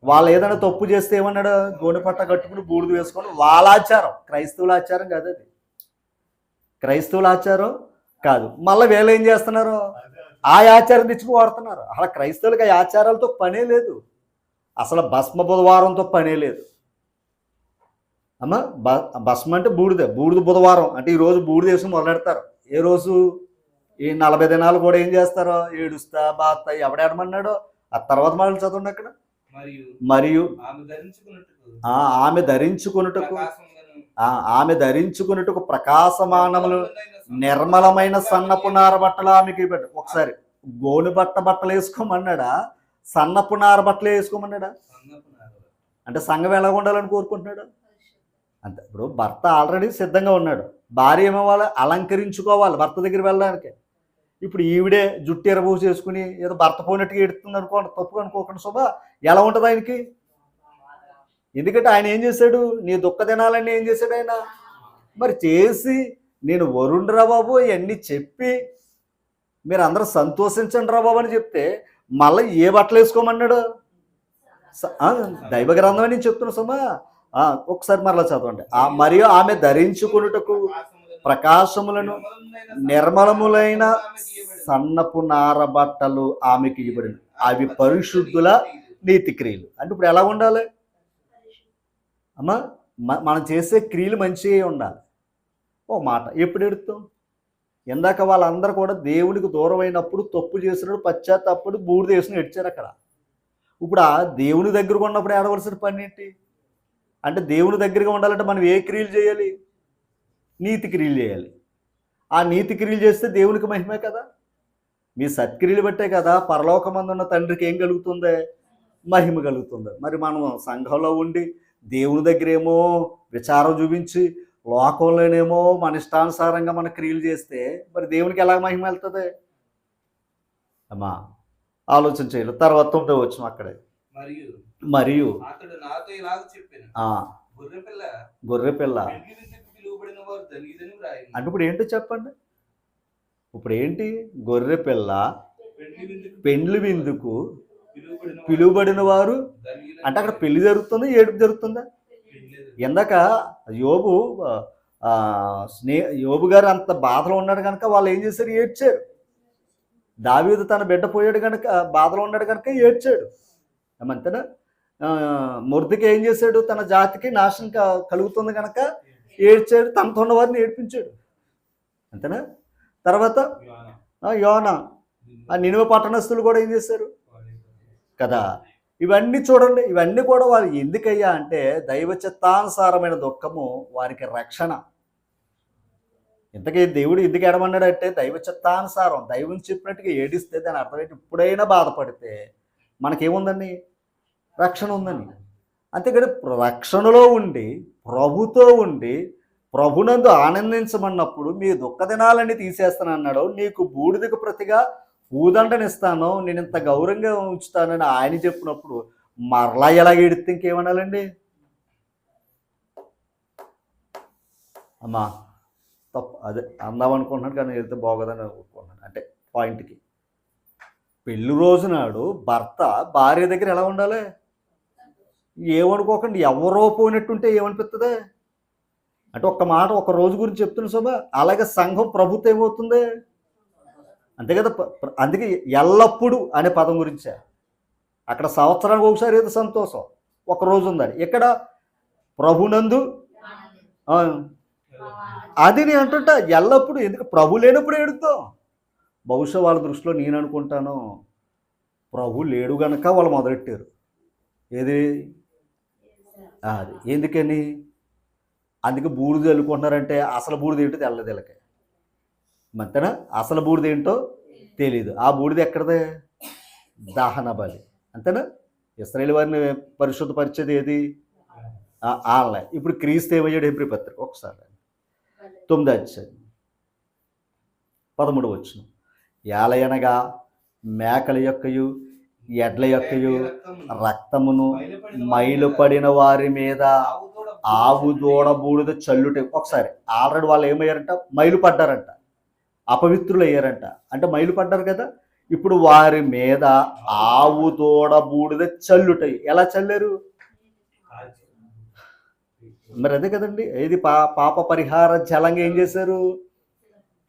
వాళ్ళు ఏదైనా తప్పు చేస్తే ఏమన్నాడు? గోనె పట్ట కట్టుకుని బూడిద వేసుకోండి. వాళ్ళ ఆచారం, క్రైస్తవుల ఆచారం కాదు. అది క్రైస్తవుల ఆచారం కాదు. మళ్ళీ వీళ్ళు ఏం చేస్తున్నారు? ఆ ఆచారం తెచ్చుకు వాడుతున్నారు. అలా క్రైస్తవులకి ఆ ఆచారాలతో పనే లేదు. అసలు భస్మ బుధవారంతో పనే లేదు. అమ్మ భస్మ అంటే బూడిద బుధవారం అంటే ఈరోజు బూడిద వేసి మొదలెడతారు. ఏ రోజు? ఈ 40 దినాలు కూడా ఏం చేస్తారో? ఏడుస్తా బాత్తా ఎవడేడమన్నాడో ఆ తర్వాత మాటలు చదవండి అక్కడ. మరియు ఆమె ధరించుకున్నట్టుకు ప్రకాశమానములు నిర్మలమైన సన్నపు నార బట్టలు ఆమెకి పెట్టు. ఒకసారి గోను బట్టలు వేసుకోమన్నాడా, సన్నపు నార బట్టలు వేసుకోమన్నాడా? సన్నపు నార. అంటే సంఘం ఎలా ఉండాలని కోరుకుంటున్నాడు? అంతే. ఇప్పుడు భర్త ఆల్రెడీ సిద్ధంగా ఉన్నాడు, భార్య ఏమవ్వాలి? అలంకరించుకోవాలి భర్త దగ్గర వెళ్ళడానికి. ఇప్పుడు ఈవిడే జుట్టు ఎరబోసి చేసుకుని ఏదో భర్త పోయినట్టుగా ఎడుతుంది అనుకోండి, తప్పు అనుకోకుండా శోభ. ఎలా ఉంటుంది ఆయనకి? ఎందుకంటే ఆయన ఏం చేశాడు? నీ దుఃఖ దినాలన్నీ ఏం చేశాడు ఆయన? మరి చేసి నేను వరుణ్రా బాబు ఇవన్నీ చెప్పి మీరు అందరూ సంతోషించండి రా బాబు అని చెప్తే మళ్ళీ ఏ బట్టలు వేసుకోమన్నాడు? దైవ గ్రంథం అని నేను చెప్తున్నా సుమా. ఒకసారి మరలా చదవండి. మరియు ఆమె ధరించుకున్నటకు ప్రకాశములను నిర్మలములైన సన్నపు నార బట్టలు ఆమెకి ఇవ్వబడిన, అవి పరిశుద్ధుల నీతి క్రియలు. అంటే ఇప్పుడు ఎలా ఉండాలి అమ్మా? మనం చేసే క్రియలు మంచిగా ఉండాలి. ఓ మాట ఎప్పుడు ఎడుతాం? ఇందాక వాళ్ళందరూ కూడా దేవునికి దూరం అయినప్పుడు, తప్పు చేసినప్పుడు, పశ్చాత్తాపడి బూడిద వేసుకుని ఎడ్చారు అక్కడ. ఇప్పుడు ఆ దేవుని దగ్గరకు ఉన్నప్పుడు ఏడవలసిన పని ఏంటి అంటే, దేవుని దగ్గరగా ఉండాలంటే మనం ఏ క్రియలు చేయాలి? నీతి క్రియలు చేయాలి. ఆ నీతి క్రియలు చేస్తే దేవునికి మహిమే కదా. మీ సత్క్రియలు బట్టే కదా పరలోకమందు ఉన్న తండ్రికి ఏం కలుగుతుంది? మహిమ కలుగుతుంది. మరి మనం సంఘంలో ఉండి దేవుని దగ్గర ఏమో విచారం చూపించి, లోకంలోనేమో మన ఇష్టానుసారంగా మన క్రియలు చేస్తే మరి దేవునికి ఎలా మహిమ వెళ్తుంది అమ్మా? ఆలోచన చేయాలి. తర్వాత 9వ వచనం అక్కడే. మరియు అతడు నాతో ఇలాగ చెప్పాను, గొర్రెపిల్ల పిలువబడిన వారు ధన్యులని వ్రాయింది. అంటే ఇప్పుడు ఏంటో చెప్పండి. ఇప్పుడు ఏంటి? గొర్రెపిల్ల పెండ్లి విందుకు పిలువబడిన వారు అంటే అక్కడ పెళ్లి జరుగుతుందా, ఏడుపు జరుగుతుందా? ఇందాక యోబు గారు అంత బాధలో ఉన్నాడు కనుక వాళ్ళు ఏం చేశారు? ఏడ్చారు. దావీదు తన బిడ్డ పోయాడు కనుక బాధలో ఉన్నాడు కనుక ఏడ్చాడు. అంతేనా? మొర్దెకై ఏం చేశాడు? తన జాతికి నాశనం కలుగుతుంది కనుక ఏడ్చాడు, తనతో ఉన్న వారిని ఏడ్పించాడు. అంతేనా? తర్వాత యోనా, ఆ నినివే పట్టణస్థులు కూడా ఏం చేశారు కదా. ఇవన్నీ చూడండి. ఇవన్నీ కూడా వాళ్ళు ఎందుకయ్యా అంటే దైవ చిత్తానుసారమైన దుఃఖము వారికి రక్షణ. ఇంతకీ దేవుడు ఎందుకు ఏడమన్నాడంటే దైవ చిత్తానుసారం, దైవం చెప్పినట్టుగా ఏడిస్తే దాని అర్థం ఏంటి? ఇప్పుడైనా బాధపడితే మనకేముందని? రక్షణ ఉందని. అంతేకాని రక్షణలో ఉండి ప్రభుతో ఉండి ప్రభునందు ఆనందించమన్నప్పుడు మీ దుఃఖ దినాలన్నీ తీసేస్తానన్నాడు. నీకు బూడిదకు ప్రతిగా పూదండనిస్తాను, నేను ఇంత గౌరవంగా ఉంచుతానని ఆయన చెప్పినప్పుడు మరలా ఎలాగ ఎడితే ఇంకేమనాలండి అమ్మా? తప్పు అదే అందామనుకుంటున్నాను కానీ వెళ్తే బాగోదని అనుకుంటున్నాను. అంటే పాయింట్కి, పెళ్లి రోజు నాడు భర్త భార్య దగ్గర ఎలా ఉండాలి? ఏమనుకోకండి, ఎవరో పోయినట్టుంటే ఏమనిపిస్తుంది అంటే ఒక్క మాట ఒక రోజు గురించి చెప్తున్నా శోభ. అలాగే సంఘం ప్రభుత్వం ఏమవుతుంది అంతే కదా. అందుకే ఎల్లప్పుడు అనే పదం గురించే. అక్కడ సంవత్సరానికి ఒకసారి ఏదో సంతోషం ఒక రోజు ఉందని, ఇక్కడ ప్రభునందు అది నేను అంటుంటా ఎల్లప్పుడు. ఎందుకు? ప్రభు లేనప్పుడు ఏడుతాం. బహుశా వాళ్ళ దృష్టిలో నేను అనుకుంటాను ప్రభు లేడు గనక వాళ్ళు మొదలెట్టారు. ఏది అది ఎందుకని? అందుకే బూడిద వెళ్ళుకుంటున్నారంటే అసలు బూడిద ఏంటో తెల్లది వీళ్ళకి. అంతేనా? అసలు బూడిద ఏంటో తెలీదు. ఆ బూడిద ఎక్కడదే? దహన బలి. అంతేనా? ఇశ్రాయేలు వారిని పరిశుద్ధపరిచేది ఏది? వాళ్ళే. ఇప్పుడు క్రీస్తు ఏమయ్యాడు? హెబ్రీ పత్రిక ఒకసారి 9వ అధ్యాయం 13వ వచనం. ఏలయనగా మేకల యొక్కయు ఎడ్ల యొక్కయు రక్తమును మైలుపడిన వారి మీద ఆవు దూడ బూడిద చల్లుట. ఒకసారి ఆల్రెడీ వాళ్ళు ఏమయ్యారంట? మైలు పడ్డారంట, అపవిత్రులు అయ్యారంట. అంటే మైలు పడ్డారు కదా. ఇప్పుడు వారి మీద ఆవు దూడ బూడిద చల్లుటాయి. ఎలా చల్లారు మరి? అదే కదండి. ఏది పాప పరిహార జలంగా ఏం చేశారు?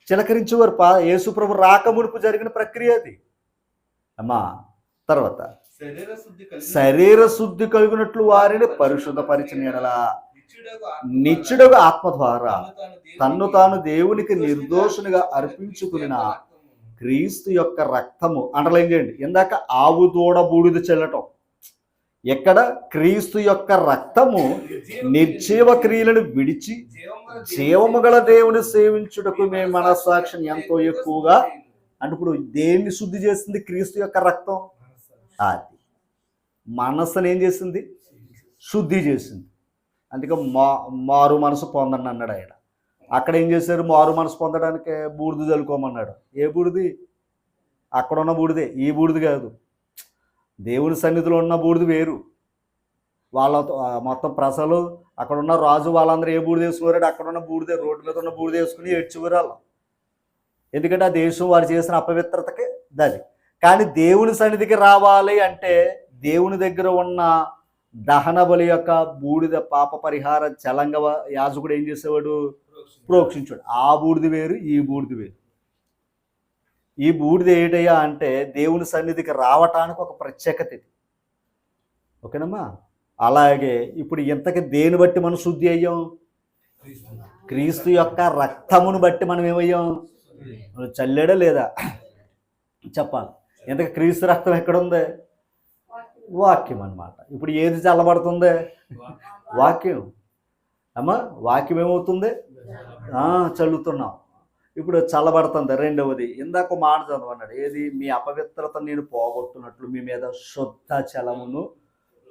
చిలకరించేవారు. యేసుప్రభు రాకమునుపు జరిగిన ప్రక్రియ అది అమ్మా. తర్వాత శరీర శుద్ధి కలిగినట్లు వారిని పరిశుద్ధపరిచిన ఎడల నిత్యుడుగా ఆత్మ ద్వారా తన్ను తాను దేవునికి నిర్దోషునిగా అర్పించుకున్న క్రీస్తు యొక్క రక్తము. అండర్లైన్ చేయండి. ఇందాక ఆవు దూడ బూడిద చెల్లటం, ఎక్కడ? క్రీస్తు యొక్క రక్తము నిర్జీవ క్రియలను విడిచి జీవము గల దేవుని సేవించుటకు మేము మనస్సాక్షిని ఎంతో ఎక్కువగా అంటే ఇప్పుడు దేన్ని శుద్ధి చేస్తుంది? క్రీస్తు యొక్క రక్తం. అది మనస్సును ఏం చేసింది? శుద్ధి చేసింది. అందుకే మారు మనసు పొందండి అన్నాడు ఆయన. అక్కడ ఏం చేశారు? మారు మనసు పొందడానికి బూడిద చల్లుకోమన్నాడు. ఏ బూడిది? అక్కడ ఉన్న బూడిదే, ఈ బూడిది కాదు. దేవుని సన్నిధిలో ఉన్న బూడిది వేరు. వాళ్ళతో మొత్తం ప్రజలు అక్కడ ఉన్న రాజు వాళ్ళందరూ ఏ బూడిద వేసుకోరాడు? అక్కడ ఉన్న బూడిదే, రోడ్డు మీద ఉన్న బూడిద వేసుకుని ఏడ్చిపోరు వాళ్ళు. ఎందుకంటే ఆ దేశం వారు చేసిన అపవిత్రతకి దాది. కానీ దేవుని సన్నిధికి రావాలి అంటే దేవుని దగ్గర ఉన్న దహన బలి యొక్క బూడిద పాప పరిహార చలంగ యాజకుడు ఏం చేసేవాడు? ప్రోక్షించాడు. ఆ బూడిది వేరు, ఈ బూడిది వేరు. ఈ బూడిద ఏంటయ్యా అంటే దేవుని సన్నిధికి రావటానికి ఒక ప్రత్యేకత ఇది. ఓకేనమ్మా? అలాగే ఇప్పుడు ఇంతకి దేని బట్టి మనం శుద్ధి అయ్యాం? క్రీస్తు యొక్క రక్తమును బట్టి మనం ఏమయ్యాం? చల్లాడా లేదా చెప్పాలి. ఇంతకు క్రీస్తు రక్తం ఎక్కడుంది? వాక్యం అన్నమాట. ఇప్పుడు ఏది చల్లబడుతుంది? వాక్యం. అమ్మా వాక్యం ఏమవుతుంది? చల్లుతున్నాం. ఇప్పుడు చల్లబడుతుంది. రెండవది ఇందాక మాట చదవన్నాడు. ఏది? మీ అపవిత్రత నేను పోగొట్టున్నట్లు మీ మీద శుద్ధ చలమును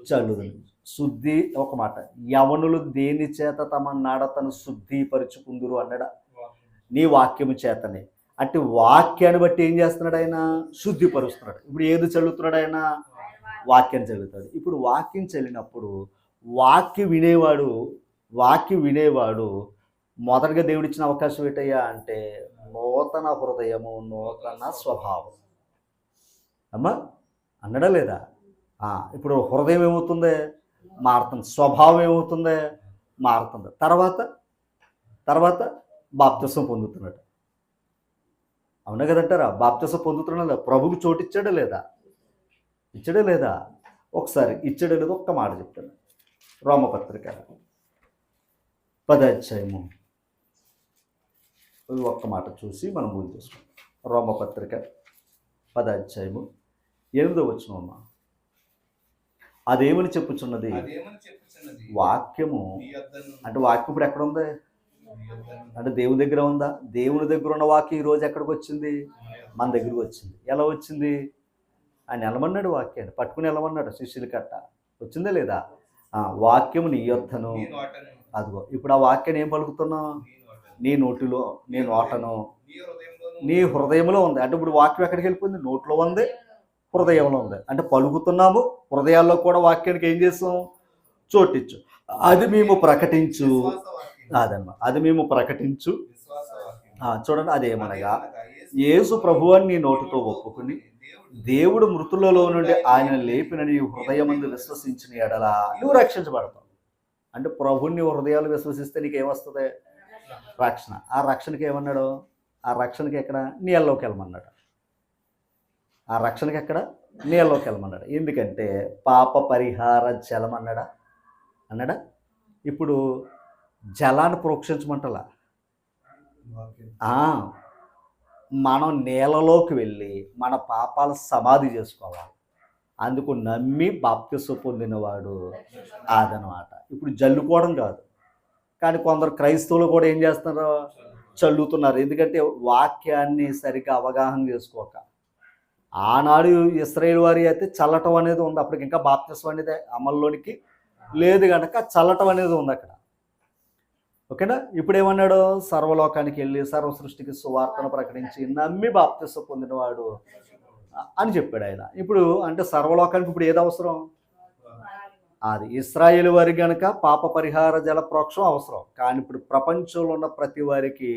చల్లుదు. శుద్ధి ఒక మాట. యవనులు దేని చేత తమ నడతను శుద్ధిపరుచుకుందురు అన్నాడా? నీ వాక్యము చేతనే. అంటే వాక్యాన్ని బట్టి ఏం చేస్తున్నాడు ఆయన? శుద్ధిపరుస్తున్నాడు. ఇప్పుడు ఏది చల్లుతున్నాడు ఆయన? వాక్యం చల్లుతాడు. ఇప్పుడు వాక్యం చల్లినప్పుడు వాక్యం వినేవాడు మొదటగా దేవుడిచ్చిన అవకాశం ఏంటయ్యా అంటే నూతన హృదయము, నూతన స్వభావం. అమ్మా అన్నడా లేదా? ఇప్పుడు హృదయం ఏమవుతుంది? మారుతుంది. స్వభావం ఏమవుతుంది? మారుతుంది. తర్వాత బాప్తిసం పొందుతున్నాడు. అవునా కదంటారా? బాప్తిసం పొందుతున్నాడు. ప్రభుకు చోటు ఇచ్చాడా లేదా? ఇచ్చాడా లేదా? ఒకసారి ఇచ్చాడా లేదా ఒక్క మాట చెప్తాను. రోమపత్రిక 10వ అధ్యాయము ఒక్క మాట చూసి మనం ముందు చేసుకుంటాం. రోమపత్రిక 10వ అధ్యాయము 8వ వచనం. అదేమని చెప్పుచున్నది? వాక్యము. అంటే వాక్యం ఇప్పుడు ఎక్కడ ఉంది? అంటే దేవుని దగ్గర ఉందా? దేవుని దగ్గర ఉన్న వాక్యం ఈరోజు ఎక్కడికి వచ్చింది? మన దగ్గరకు వచ్చింది. ఎలా వచ్చింది? ఆయన నిలమన్నాడు, వాక్యాన్ని పట్టుకుని నిలమన్నాడు. శిష్యుల కట్ట వచ్చిందా లేదా? వాక్యము నీ యొద్దను. అదిగో ఇప్పుడు ఆ వాక్యాన్ని ఏం పలుకుతున్నావు? నీ నోటిలో, నీ నోటను, నీ హృదయంలో ఉంది. అంటే ఇప్పుడు వాక్యం ఎక్కడికి వెళ్ళిపోయింది? నోట్లో ఉంది, హృదయంలో ఉంది. అంటే పలుకుతున్నాము, హృదయాల్లో కూడా వాక్యానికి ఏం చేస్తాం? చోటిచ్చు. అది మేము ప్రకటించు. అదన్నమాట. అది మేము ప్రకటించు. చూడండి, అదేమనగా యేసు ప్రభువుని నీ నోటితో ఒప్పుకుని దేవుడు మృతులలో నుండి ఆయన లేపిన నీ హృదయమందు విశ్వసించిన ఎడల నువ్వు రక్షించబడతావు. అంటే ప్రభుని హృదయాలు విశ్వసిస్తే నీకు ఏమొస్తుంది? రక్షణ. ఆ రక్షణకి ఏమన్నాడు? ఆ రక్షణకి ఎక్కడ? నీళ్ళలోకి వెళ్ళమన్నాడు. ఆ రక్షణకి ఎక్కడ? నీళ్ళలోకి వెళ్ళమన్నాడు. ఎందుకంటే పాప పరిహార జలం అన్నాడా? ఇప్పుడు జలాన్ని ప్రోక్షించమంటలా. మనం నేలలోకి వెళ్ళి మన పాపాలు సమాధి చేసుకోవాలి. అందుకు నమ్మి బాప్తిసం పొందినవాడు అదనమాట. ఇప్పుడు జల్లుకోవడం కాదు. కానీ కొందరు క్రైస్తవులు కూడా ఏం చేస్తున్నారు? చల్లుతున్నారు. ఎందుకంటే వాక్యాన్ని సరిగ్గా అవగాహన చేసుకోక. ఆనాడు ఇశ్రాయేలు వారి అయితే చల్లటం అనేది ఉంది. అప్పటికి ఇంకా బాప్తిసం అనేది అమల్లోనికి లేదు కనుక చల్లటం అనేది ఉంది అక్కడ. ఓకేనా? ఇప్పుడు ఏమన్నాడు? సర్వలోకానికి వెళ్ళి సర్వ సృష్టికి సువార్తను ప్రకటించి నమ్మి బాప్తిసం పొందినవాడు అని చెప్పాడు ఆయన. ఇప్పుడు అంటే సర్వలోకానికి ఇప్పుడు ఏది అవసరం? అది ఇశ్రాయేలు వారి కనుక పాప పరిహార జల ప్రోక్షం అవసరం. కానీ ఇప్పుడు ప్రపంచంలో ఉన్న ప్రతి వారికి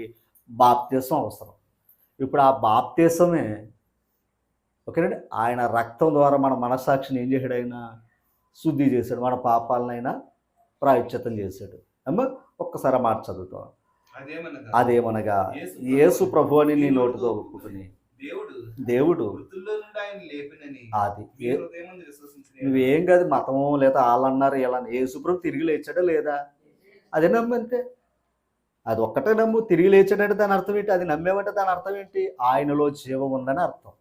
బాప్తిసం అవసరం. ఇప్పుడు ఆ బాప్తిసమే ఓకేనండి. ఆయన రక్తం ద్వారా మన మనస్సాక్షిని ఏం చేశాడు? ఆయన శుద్ధి చేశాడు. మన పాపాలనైనా ప్రాయశ్చిత్తం చేశాడు. అమ్మ ఒక్కసారి మాట చదువుతాం. అదేమనగా యేసు ప్రభు అని నీ నోటితో ఒప్పుకుని దేవుడు అది నువ్వేం కాదు మతము లేదా వాళ్ళన్నారు ఇలా యేసు ప్రభు తిరిగి లేచాడా లేదా? అదే నమ్మంతే. అది ఒక్కటే నమ్ము. తిరిగి లేచాడంటే దాని అర్థం ఏంటి? అది నమ్మేమంటే దాని అర్థం ఏంటి? ఆయనలో జీవం ఉందని అర్థం.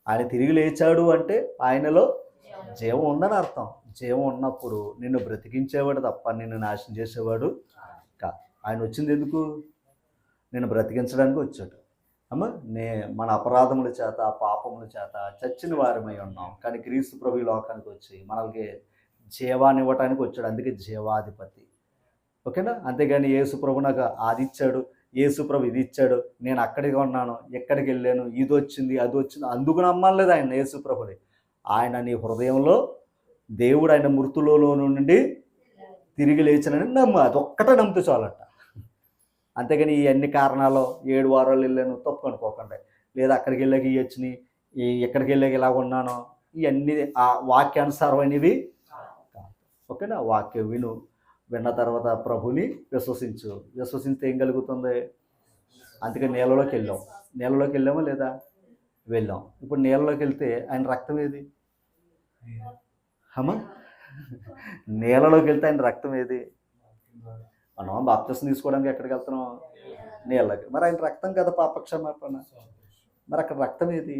ఆయన తిరిగి లేచాడు అంటే ఆయనలో జీవం ఉందని అర్థం. జీవం ఉన్నప్పుడు నిన్ను బ్రతికించేవాడు తప్ప నిన్ను నాశనం చేసేవాడు కాదు. ఆయన వచ్చింది ఎందుకు? నిన్ను బ్రతికించడానికి వచ్చాడు. అమ్మ మన అపరాధముల చేత పాపముల చేత చచ్చిన వారమై ఉన్నాం, కానీ క్రీస్తు ప్రభు ఈ లోకానికి వచ్చి మనకి జీవాన్ని ఇవ్వటానికి వచ్చాడు, అందుకే జీవాధిపతి. ఓకేనా? అంతేగాని యేసు ప్రభు నాకు అది ఇచ్చాడు, యేసు ప్రభు ఇది ఇచ్చాడు, నేను అక్కడికి ఉన్నాను, ఎక్కడికి వెళ్ళాను, ఇది వచ్చింది అది వచ్చింది, అందుకు నమ్మలేదు ఆయన యేసు ప్రభుని. ఆయన నీ హృదయంలో దేవుడు ఆయన మృతులలో నుండి తిరిగి లేచినని నమ్ము, అది ఒక్కటే నమ్మితే చాలంట. అంతేగాని ఈ అన్ని కారణాలు 7 వారాలు వెళ్ళాను తప్పు అనుకోకండి, లేదా అక్కడికి వెళ్ళాక ఇవి వచ్చినాయి, ఎక్కడికి వెళ్ళాక ఇలా ఉన్నాను, ఇవన్నీ ఆ వాక్యానుసారమైనవి కాదు. ఓకేనా? వాక్యం విన్న తర్వాత ప్రభుని విశ్వసిస్తే ఏం కలుగుతుంది? అందుకే నీళ్ళలోకి వెళ్ళామా లేదా? వెళ్ళాం. ఇప్పుడు నీళ్ళలోకి వెళ్తే ఆయన రక్తం ఏది? అమ్మా, నీళ్ళలోకి వెళ్తే ఆయన రక్తం ఏది? మనం బాప్తిసం తీసుకోవడానికి ఎక్కడికి వెళ్తున్నాం? నీళ్ళకి. మరి ఆయన రక్తం కదా పాపక్షమాపణ, మరి అక్కడ రక్తం ఏది?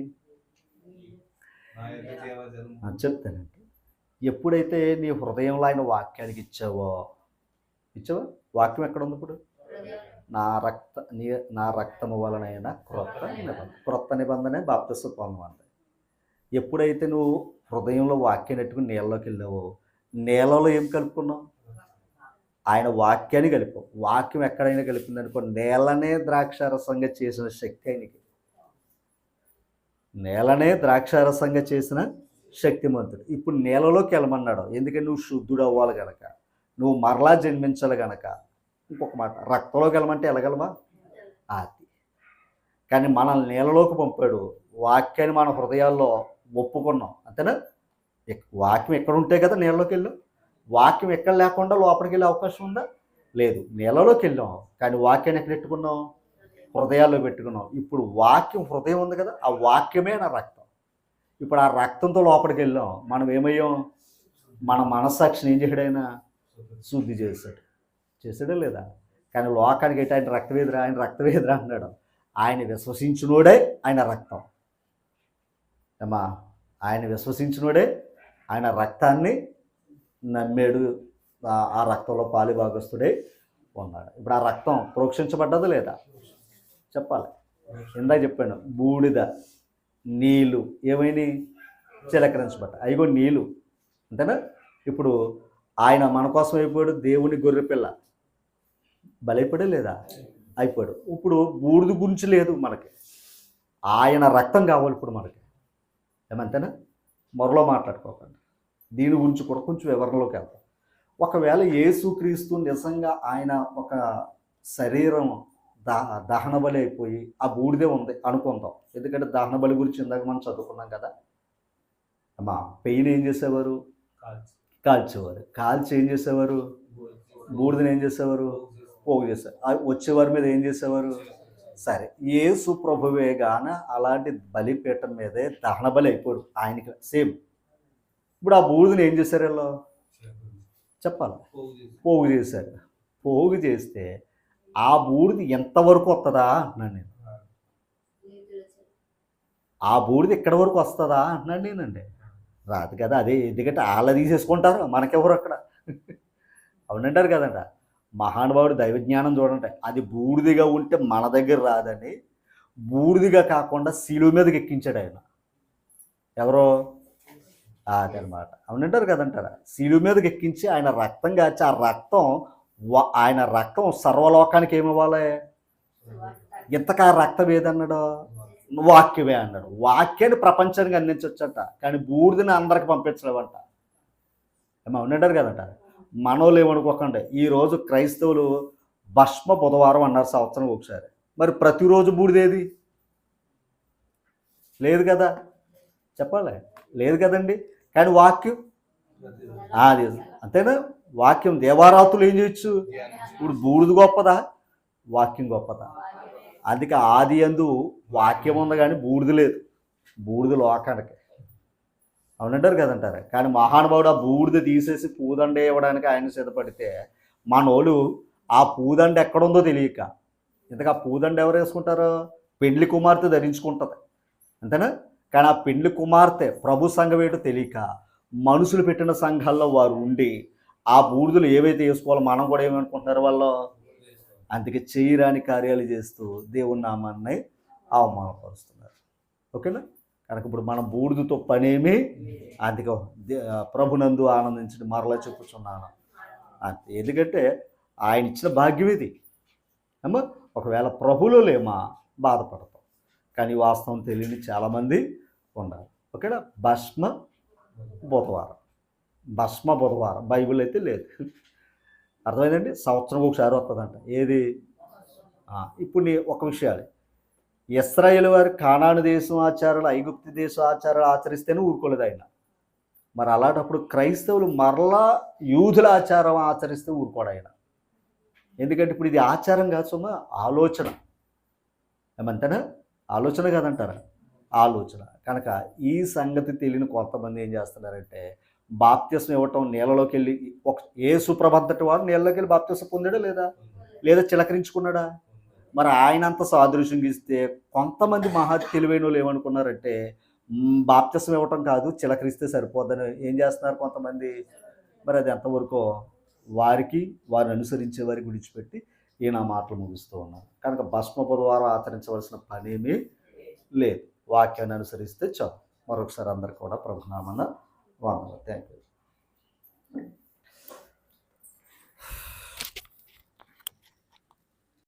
చెప్తానండి. ఎప్పుడైతే నీ హృదయంలో ఆయన వాక్యానికి ఇచ్చావా? వాక్యం ఎక్కడ ఉంది ఇప్పుడు? నా రక్తము వలనైనా క్రొత్త నిబంధనే బాప్తిసం పొందమంది. ఎప్పుడైతే నువ్వు హృదయంలో వాక్యాన్ని ఎట్టుకుని నీళ్ళలోకి వెళ్ళావో, నీళ్ళలో ఏం కలుపుకున్నావు? ఆయన వాక్యాన్ని కలిపావు. వాక్యం ఎక్కడైనా కలిపింది అనుకో, నేలనే ద్రాక్షారసంగా చేసిన శక్తి ఆయనకి. నేలనే ద్రాక్షారసంగా చేసిన శక్తిమంతుడు. ఇప్పుడు నేలలోకి వెళ్ళమన్నాడు, ఎందుకంటే నువ్వు శుద్ధుడు అవ్వాలి కనుక, నువ్వు మరలా జన్మించాలి కనుక. ఇంకొక మాట, రక్తంలోకి వెళ్ళమంటే వెళ్ళగలవా? అది. కానీ మనల్ని నేలలోకి పంపాడు, వాక్యాన్ని మన హృదయాల్లో ఒప్పుకున్నాం, అంతేనా? వాక్యం ఎక్కడ ఉంటే కదా నీళ్ళలోకి వెళ్ళాం. వాక్యం ఎక్కడ లేకుండా లోపలికి వెళ్ళే అవకాశం ఉందా? లేదు. నీళ్ళలోకి వెళ్ళాం, కానీ వాక్యాన్ని ఎక్కడ పెట్టుకున్నాం? హృదయాల్లో పెట్టుకున్నాం. ఇప్పుడు వాక్యం హృదయం ఉంది కదా, ఆ వాక్యమే నా రక్తం. ఇప్పుడు ఆ రక్తంతో లోపలికి వెళ్ళాం, మనం ఏమయ్యాం? మన మనస్సాక్షిని ఏం చేయడైనా శుద్ధి చేశాడా లేదా? కానీ లోకానికి అయితే ఆయన రక్తవేదిరా అన్నాడు. ఆయన విశ్వసించినోడే ఆయన రక్తం. ఏమా, ఆయన విశ్వసించినోడే ఆయన రక్తాన్ని నమ్మాడు, ఆ రక్తంలో పాలిభాగస్తుడే ఉన్నాడు. ఇప్పుడు ఆ రక్తం ప్రోక్షించబడ్డదా లేదా? చెప్పాలి. ఇందాక చెప్పాను, బూడిద నీళ్ళు ఏమైనా చిలకరించబడ్డ, అయిగో నీళ్ళు, అంతేనా? ఇప్పుడు ఆయన మన కోసం అయిపోయాడు, దేవుని గొర్రెపిల్ల బలైపోయాడే లేదా? అయిపోయాడు. ఇప్పుడు బూడిద గురించి లేదు మనకి, ఆయన రక్తం కావాలి ఇప్పుడు మనకి. ఏమంతేనా? మరలో మాట్లాడుకోకండి, దీని గురించి కూడా కొంచెం వివరణలోకి వెళ్తాం. ఒకవేళ యేసుక్రీస్తు నిజంగా ఆయన ఒక శరీరం దహన బలి అయిపోయి ఆ బూడిదే ఉంది అనుకుందాం, ఎందుకంటే దహన బలి గురించి ఇందాక మనం చదువుకున్నాం కదా. అమ్మా, పెయిన్ ఏం చేసేవారు? కాల్చేవారు. కాల్చి ఏం చేసేవారు? బూడిదని ఏం చేసేవారు? పోగు చేసేవారు. వచ్చేవారి మీద ఏం చేసేవారు? సరే, యేసు ప్రభువే గాన అలాంటి బలిపీఠం మీదే దహన బలి అయిపోయాడు ఆయనకి సేమ్. ఇప్పుడు ఆ బూడిదని ఏం చేశారు వీళ్ళు? చెప్పాలి. పోగు చేశారు. పోగు చేస్తే ఆ బూడిది ఎంతవరకు వస్తుందా అంటున్నాను నేను. ఆ బూడిది ఎక్కడి వరకు వస్తుందా అంటున్నాను నేనండి. రాదు కదా. అదే, ఎందుకంటే వాళ్ళ తీసేసుకుంటారు, మనకెవరు అక్కడ అవునంటారు కదంట. మహానుభావుడు దైవజ్ఞానం చూడండి, అది బూడిదిగా ఉంటే మన దగ్గర రాదని బూడిదిగా కాకుండా శిలువ మీదకి ఎక్కించాడు ఆయన. ఎవరో అదనమాట. అవునంటారు కదంటారా. శిలువ మీదకి ఎక్కించి ఆయన రక్తం కాచి, ఆయన రక్తం సర్వలోకానికి ఏమివ్వాలి? ఇంతకా రక్తం ఏదన్నాడు? వాక్యమే అన్నాడు. వాక్యాన్ని ప్రపంచానికి అందించవచ్చట, కానీ బూడిదని అందరికి పంపించలేవంట. ఏమో అవునంటారు కదంట. మనోళ్ళు ఏమనుకోకండి, ఈరోజు క్రైస్తవులు భస్మ బుధవారం అన్నారు సంవత్సరం ఒకసారి, మరి ప్రతిరోజు బూడిదేది? లేదు కదా. చెప్పాలి, లేదు కదండి. కానీ వాక్యం అది అంతేనా? వాక్యం దేవారాతులు ఏం చేయొచ్చు? ఇప్పుడు బూడిద గొప్పదా, వాక్యం గొప్పదా? అందుకే ఆది యందు వాక్యం ఉంది కానీ బూడిద లేదు, బూడిద లోకానికి. అవునంటారు కదంటారు. కానీ మహానుభావుడు ఆ బూడిద తీసేసి పూదండ ఇవ్వడానికి ఆయన సిద్ధపడితే మనోళ్ళు ఆ పూదండ ఎక్కడుందో తెలియక, ఇంతకు ఆ పూదండ ఎవరు వేసుకుంటారు? పెండ్లి కుమార్తె ధరించుకుంటుంది, అంతేనా? కానీ ఆ పెండ్లి కుమార్తె ప్రభు సంఘం ఏంటో తెలియక మనుషులు పెట్టిన సంఘాల్లో వారు ఉండి ఆ బూడిదలు ఏవైతే వేసుకోవాలో మనం కూడా ఏమనుకుంటున్నారు వాళ్ళు. అందుకే చేయరాని కార్యాలు చేస్తూ దేవుని నామాన్ని అవమానపరుస్తున్నారు. ఓకేనా? కనుక ఇప్పుడు మనం బూడిదతో పనేమి అందుకో ప్రభునందు ఆనందించండి మరలా చెప్పుచున్నాను అంతే. ఎందుకంటే ఆయన ఇచ్చిన భాగ్యం ఇది అమ్మా. ఒకవేళ ప్రభులో లేమా బాధపడతాం, కానీ వాస్తవం తెలియని చాలామంది ఉన్నారు. ఓకేనా? భస్మ బుధవారం బైబిల్ అయితే లేదు. అర్థమైందండి? సంవత్సరం ఒకసారి వస్తుందంట. ఏది? ఇప్పుడు ఒక విషయాలు, ఇశ్రాయేలు వారు కానాను దేశం ఆచారాలు, ఐగుప్తు దేశం ఆచారాలు ఆచరిస్తేనే ఊరుకోలేదు ఆయన. మరి అలాంటప్పుడు క్రైస్తవులు మరలా యూదుల ఆచారం ఆచరిస్తే ఊరుకోడు ఆయన. ఎందుకంటే ఇప్పుడు ఇది ఆచారం కాదు సుమా, ఆలోచన. ఏమంటారా? ఆలోచన కాదంటారా? ఆలోచన. కనుక ఈ సంగతి తెలియని కొంతమంది ఏం చేస్తున్నారంటే బాప్తిస్మం ఇవ్వటం, నీళ్ళలోకి వెళ్ళి యేసు ప్రభంతటి వాడు నీళ్ళలోకి వెళ్ళి బాప్తిస్మం పొందాడా లేదా చిలకరించుకున్నాడా? మరి ఆయన అంత సాదృశ్యంగా ఇస్తే కొంతమంది మహా తెలివైన వాళ్ళు ఏమనుకున్నారంటే బాప్తిస్మం ఇవ్వటం కాదు, చిలకరిస్తే సరిపోద్దని ఏం చేస్తున్నారు కొంతమంది. మరి అది ఎంతవరకు వారిని అనుసరించే వారికి విడిచిపెట్టి ఈయన మాటలు ముగిస్తూ ఉన్నారు. కనుక భస్మ బుధవారం ఆచరించవలసిన పనేమీ లేదు, వాక్యాన్ని అనుసరిస్తే చాలు. మరొకసారి అందరికీ కూడా ప్రభునామన వందనాలు. Thank you.